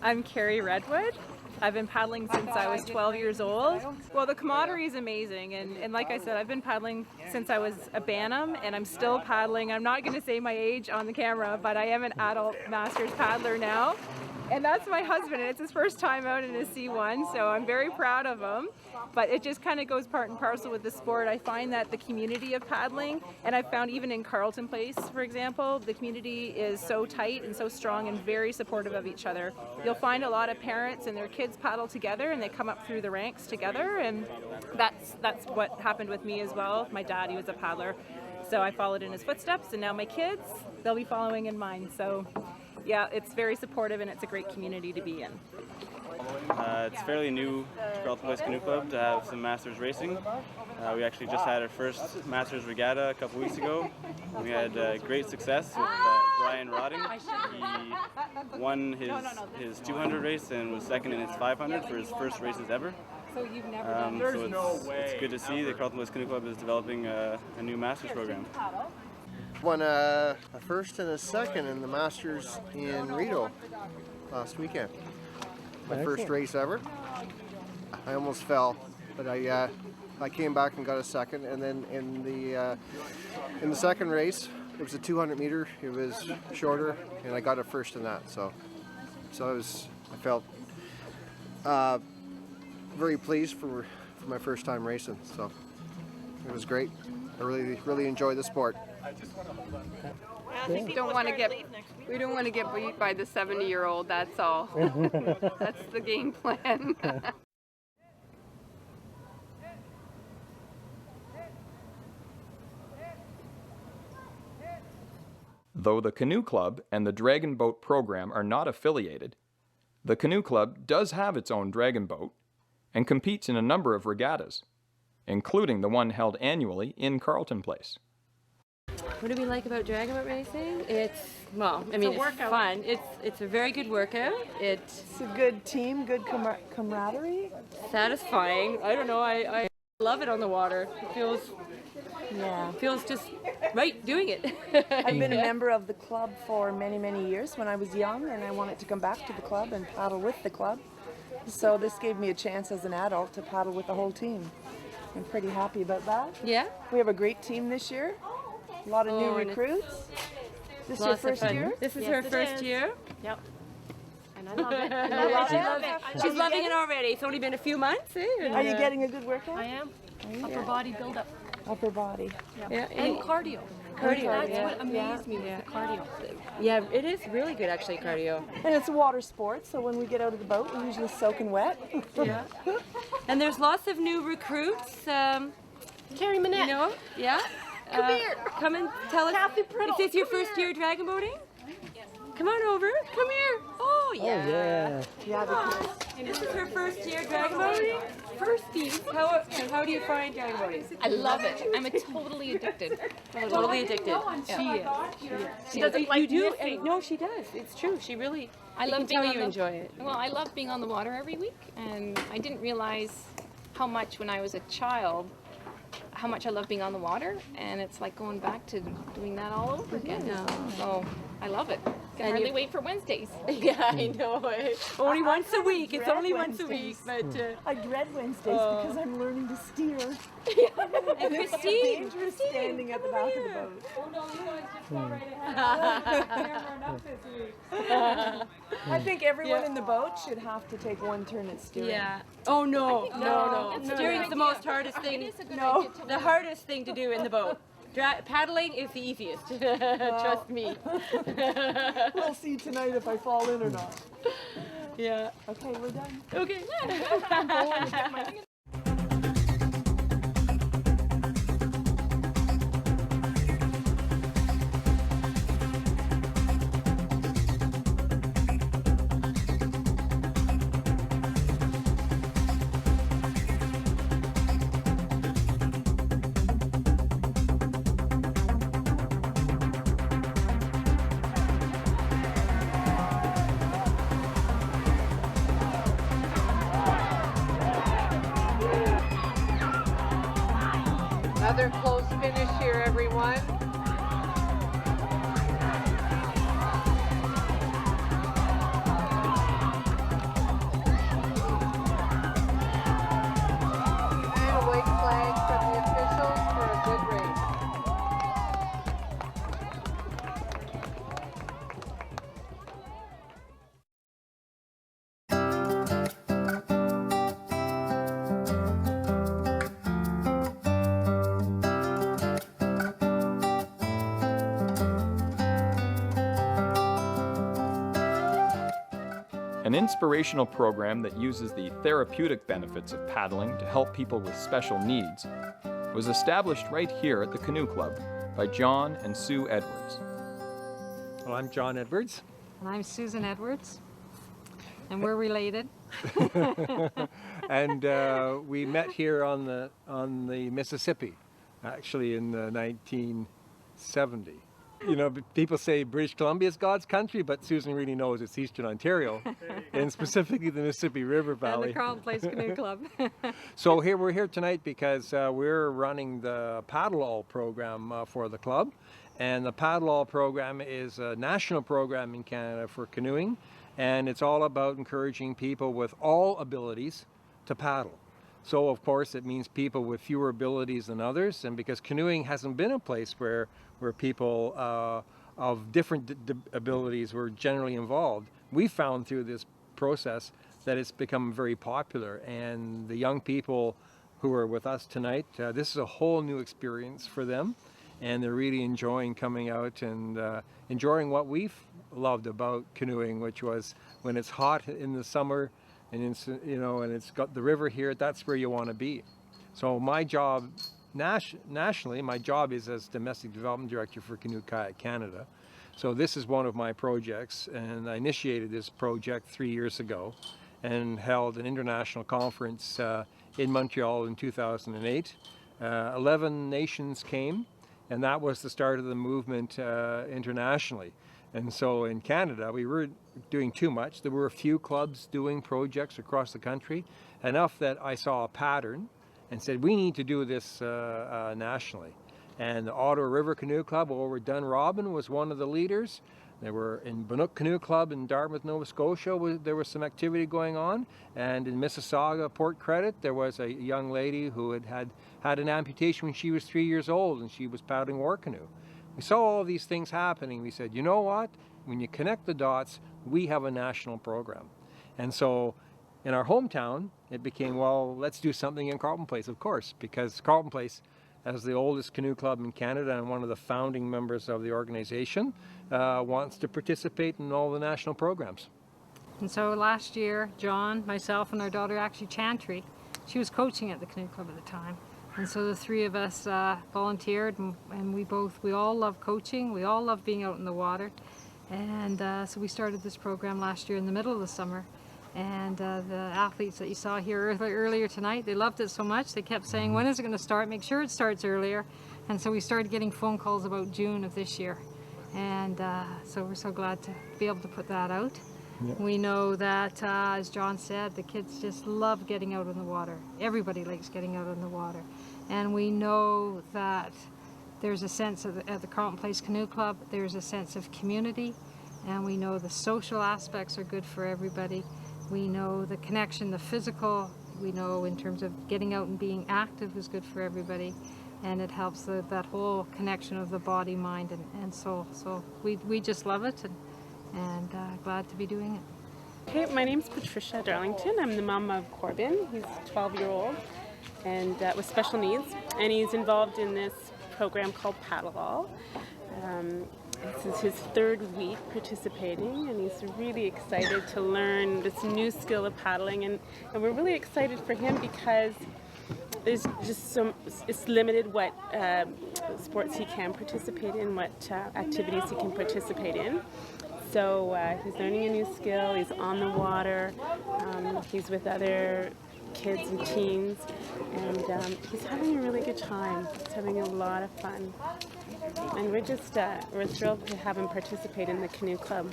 Speaker 19: I'm Carrie Redwood. I've been paddling since I was 12 years old. Well, the camaraderie is amazing, and like I said, I've been paddling since I was a Bantam, and I'm still paddling. I'm not going to say my age on the camera, but I am an adult Masters paddler now. And that's my husband, and it's his first time out in a C1, so I'm very proud of him. But it just kind of goes part and parcel with the sport. I find that the community of paddling, and I've found even in Carleton Place, for example, the community is so tight and so strong and very supportive of each other. You'll find a lot of parents and their kids paddle together, and they come up through the ranks together, and that's what happened with me as well. My dad, he was a paddler, so I followed in his footsteps, and now my kids, they'll be following in mine. So yeah, it's very supportive, and it's a great community to be in.
Speaker 20: It's fairly new to Carleton Place Canoe Club to have some Masters racing. We actually just had our first Masters regatta a couple weeks ago. We had great success with Brian Rodding. He won his 200 race and was second in his 500 for his first races ever.
Speaker 19: So you've never done
Speaker 20: it's good to see that Carleton Place Canoe Club is developing a new Masters program.
Speaker 22: Won a first and a second in the Masters in Rito last weekend. My first race ever. I almost fell, but I came back and got a second. And then in the second race, it was a 200 meter. It was shorter, and I got a first in that. So I felt very pleased for my first time racing. So it was great. I really enjoyed the sport.
Speaker 6: We don't want to get beat by the 70-year-old, that's all. That's the game plan.
Speaker 3: Though the Canoe Club and the Dragon Boat program are not affiliated, the Canoe Club does have its own dragon boat and competes in a number of regattas, including the one held annually in Carleton Place.
Speaker 23: What do we like about dragon boat racing? It's fun. It's a very good workout. It's
Speaker 11: a good team, good camaraderie.
Speaker 23: Satisfying. I don't know. I love it on the water. It feels just right doing it.
Speaker 1: I've been a member of the club for many, many years when I was young, and I wanted to come back to the club and paddle with the club. So this gave me a chance as an adult to paddle with the whole team. I'm pretty happy about that.
Speaker 23: Yeah.
Speaker 1: We have a great team this year. A lot of new recruits. This is your first year?
Speaker 23: This is her first year.
Speaker 1: Yep.
Speaker 23: And I love it. She loves it. She's loving it already. It's only been a few months.
Speaker 1: Are you getting a good workout?
Speaker 4: I am. Upper body build up.
Speaker 1: Upper body.
Speaker 4: Yeah. And cardio.
Speaker 23: Cardio.
Speaker 4: That's what amazed me with the cardio.
Speaker 23: Yeah, it is really good actually, cardio.
Speaker 1: And it's a water sport, so when we get out of the boat, we're usually soaking wet.
Speaker 23: Yeah. And there's lots of new recruits.
Speaker 4: Carrie Manette.
Speaker 23: You know, yeah.
Speaker 4: Come here.
Speaker 23: Come and tell us.
Speaker 4: Kathy Priddle,
Speaker 23: Is this your
Speaker 4: come
Speaker 23: first year dragon boating? Come on over. Come here. Oh, yeah. This is her first year dragon boating? How do you find dragon boating?
Speaker 4: I love it. I'm totally addicted.
Speaker 23: Totally addicted.
Speaker 4: She doesn't like
Speaker 23: missing. No, she does. It's true. She really.
Speaker 4: I love
Speaker 23: being
Speaker 4: being
Speaker 23: you enjoy it.
Speaker 4: Well, I love being on the water every week, and I didn't realize how much when I was a child, how much I love being on the water, and it's like going back to doing that all over again. So I love it. Can hardly wait for Wednesdays.
Speaker 23: Yeah, I know. Only once a week. It's only once a week, but
Speaker 1: I dread Wednesdays because I'm learning to steer.
Speaker 23: And Christine,
Speaker 1: dangerous standing at the back of the boat. I think everyone in the boat should have to take one turn at steering.
Speaker 23: Yeah. Oh no, no. Steering's the most hardest thing. No, the hardest thing to do in the boat. Paddling is the easiest. Trust me.
Speaker 1: We'll see tonight if I fall in or not.
Speaker 23: Yeah.
Speaker 1: Okay, we're done.
Speaker 23: Okay.
Speaker 10: Another close finish here, everyone. And a white flag from the officials for a good race.
Speaker 3: An inspirational program that uses the therapeutic benefits of paddling to help people with special needs was established right here at the Canoe Club by John and Sue Edwards.
Speaker 13: Well, I'm John Edwards.
Speaker 15: And I'm Susan Edwards, and we're related.
Speaker 13: And we met here on the Mississippi, actually in 1970. You know, people say British Columbia is God's country, but Susan really knows it's Eastern Ontario, and specifically the Mississippi River Valley.
Speaker 15: And the Carleton Place Canoe Club.
Speaker 13: So we're here tonight because we're running the Paddle All program for the club, and the Paddle All program is a national program in Canada for canoeing, and it's all about encouraging people with all abilities to paddle. So of course it means people with fewer abilities than others, and because canoeing hasn't been a place where people of different abilities were generally involved, we found through this process that it's become very popular, and the young people who are with us tonight, this is a whole new experience for them, and they're really enjoying coming out and enjoying what we've loved about canoeing, which was when it's hot in the summer and it's, you know, and it's got the river here, that's where you want to be. So my job nationally, my job is as Domestic Development Director for Canoe Kayak Canada. So this is one of my projects, and I initiated this project 3 years ago and held an international conference in Montreal in 2008. 11 nations came, and that was the start of the movement internationally. And so in Canada, we were doing too much. There were a few clubs doing projects across the country, enough that I saw a pattern and said, we need to do this nationally. And the Ottawa River Canoe Club over Dunrobin was one of the leaders. There were in Bannock Canoe Club in Dartmouth, Nova Scotia, there was some activity going on. And in Mississauga, Port Credit, there was a young lady who had an amputation when she was 3 years old, and she was paddling war canoe. We saw all of these things happening. We said, you know what? When you connect the dots, we have a national program. And so in our hometown, it became, well, let's do something in Carleton Place, of course, because Carleton Place, as the oldest canoe club in Canada and one of the founding members of the organization, wants to participate in all the national programs.
Speaker 15: And so last year, John, myself, and our daughter, actually Chantry, she was coaching at the canoe club at the time. And so the three of us volunteered, and we all love coaching. We all love being out in the water. And so we started this program last year in the middle of the summer. And the athletes that you saw here earlier tonight, they loved it so much. They kept saying, when is it going to start? Make sure it starts earlier. And so we started getting phone calls about June of this year. And so we're so glad to be able to put that out. Yep. We know that, as John said, the kids just love getting out in the water. Everybody likes getting out in the water. And we know that there's a sense at the Carleton Place Canoe Club, there's a sense of community. And we know the social aspects are good for everybody. We know the connection, the physical, we know in terms of getting out and being active is good for everybody. And it helps that whole connection of the body, mind, and soul. So we just love it and glad to be doing it.
Speaker 16: Okay, my name's Patricia Darlington. I'm the mom of Corbin. He's a 12-year-old and with special needs. And he's involved in this program called Paddle. This is his third week participating, and he's really excited to learn this new skill of paddling. And we're really excited for him because there's just it's limited what sports he can participate in, what activities he can participate in. So he's learning a new skill, he's on the water, he's with other kids and teens, and he's having a really good time. He's having a lot of fun. And we're thrilled to have him participate in the canoe club.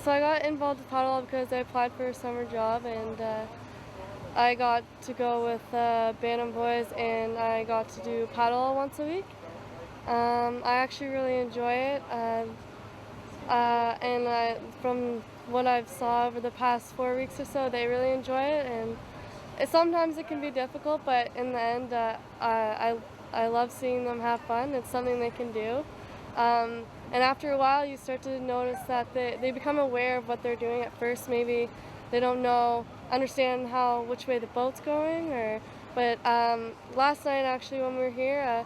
Speaker 17: So I got involved with paddle because I applied for a summer job, and I got to go with Bantam boys, and I got to do paddle once a week. I actually really enjoy it, and from what I've saw over the past 4 weeks or so, they really enjoy it. And sometimes it can be difficult, but in the end, I love seeing them have fun. It's something they can do. And after a while, you start to notice that they become aware of what they're doing. At first, maybe they don't understand which way the boat's going. But last night, actually, when we were here,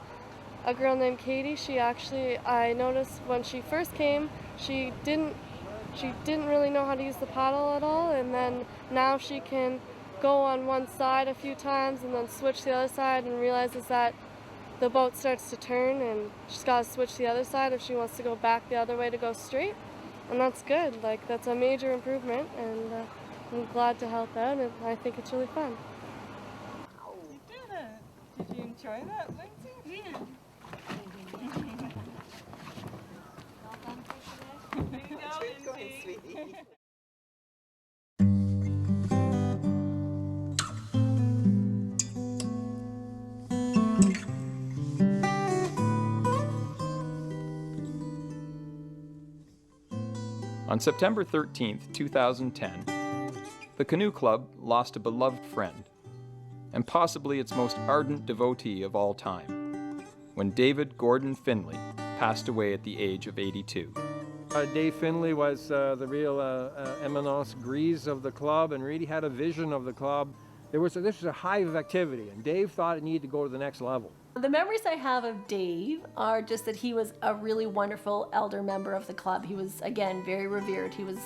Speaker 17: a girl named Katie, I noticed when she first came, she didn't really know how to use the paddle at all. And then now she can go on one side a few times and then switch to the other side, and realizes that the boat starts to turn and she's got to switch to the other side if she wants to go back the other way to go straight. And that's good. Like, that's a major improvement, and I'm glad to help out, and I think it's really fun.
Speaker 11: You did it. Did you enjoy that, Lindsay? Yeah. Keep going, sweetie.
Speaker 3: On September 13, 2010, the Canoe Club lost a beloved friend, and possibly its most ardent devotee of all time, when David Gordon Finley passed away at the age of 82.
Speaker 13: Dave Finley was the real eminence grise of the club, and really had a vision of the club. This was a hive of activity, and Dave thought it needed to go to the next level.
Speaker 18: The memories I have of Dave are just that he was a really wonderful elder member of the club. He was, again, very revered. He was,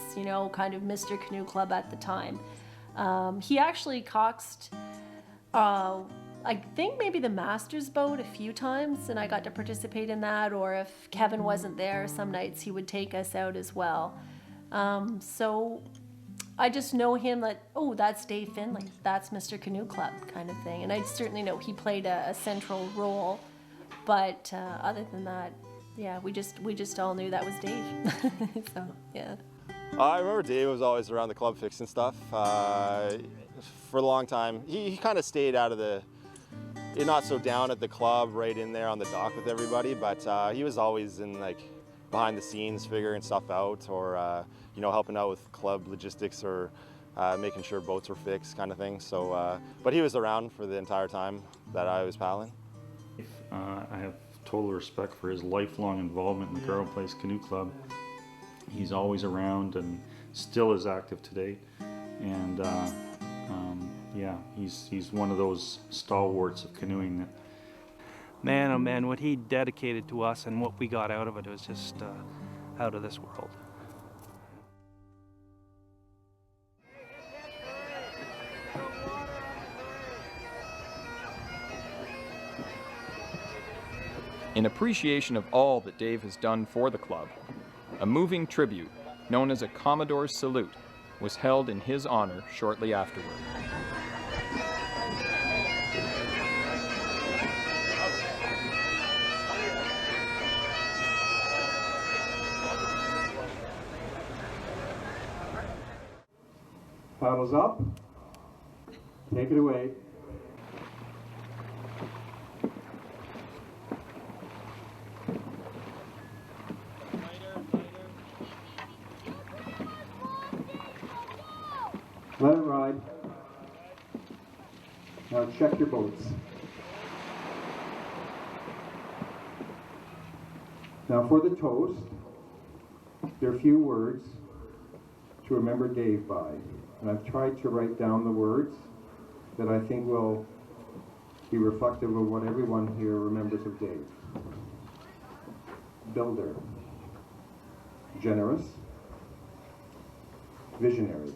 Speaker 18: kind of Mr. Canoe Club at the time. He actually coxed, I think maybe the Masters boat a few times, and I got to participate in that, or if Kevin wasn't there, some nights he would take us out as well. So I just know him that, oh, that's Dave Finley, that's Mr. Canoe Club kind of thing. And I certainly know he played a central role, but other than that, yeah, we just all knew that was Dave. So, yeah.
Speaker 21: I remember Dave was always around the club fixing stuff for a long time. He kind of stayed out of the not so down at the club, right in there on the dock with everybody, but he was always in like behind the scenes figuring stuff out, or you know, helping out with club logistics, or making sure boats were fixed, kind of thing. So, but he was around for the entire time that I was paddling.
Speaker 2: I have total respect for his lifelong involvement in the Carleton Place Canoe Club. He's always around and still is active today, and yeah, he's one of those stalwarts of canoeing that.
Speaker 5: Man, oh man, what he dedicated to us and what we got out of it was just out of this world.
Speaker 3: In appreciation of all that Dave has done for the club, a moving tribute, known as a Commodore's Salute, was held in his honor shortly afterward.
Speaker 7: Paddles up, take it away. Let it ride. Now check your boats. Now for the toast, there are a few words to remember Dave by. And I've tried to write down the words that I think will be reflective of what everyone here remembers of Dave. Builder, generous, visionary,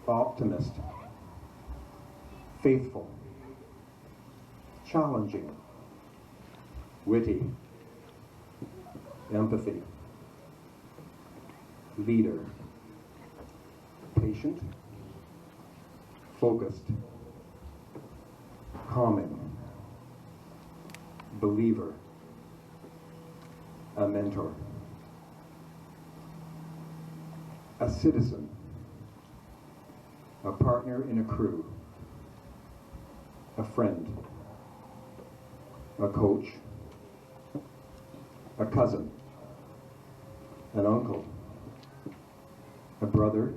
Speaker 7: optimist, faithful, challenging, witty, empathy, leader, patient, focused, calming, believer, a mentor, a citizen, a partner in a crew, a friend, a coach, a cousin, an uncle, a brother,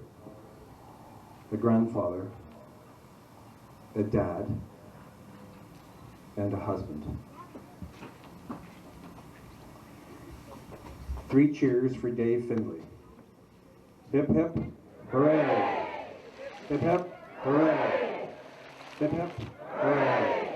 Speaker 7: a grandfather, a dad, and a husband. 3 cheers for Dave Findlay. Hip hip, hooray! Hip hip, hooray! Hip hip, hooray!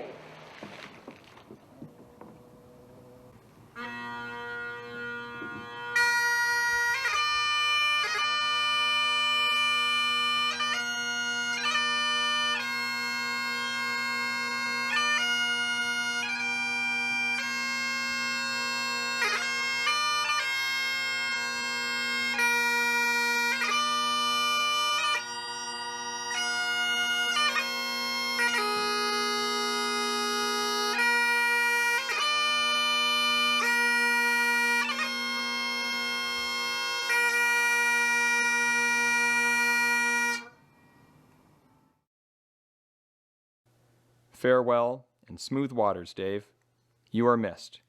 Speaker 3: Farewell and smooth waters, Dave. You are missed.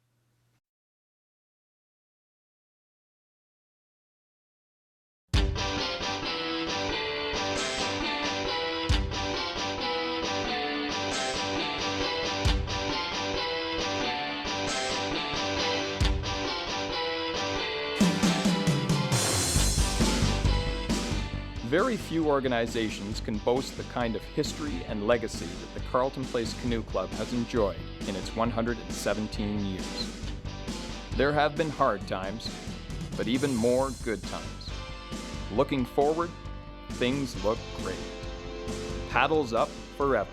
Speaker 3: Very few organizations can boast the kind of history and legacy that the Carleton Place Canoe Club has enjoyed in its 117 years. There have been hard times, but even more good times. Looking forward, things look great. Paddles up forever.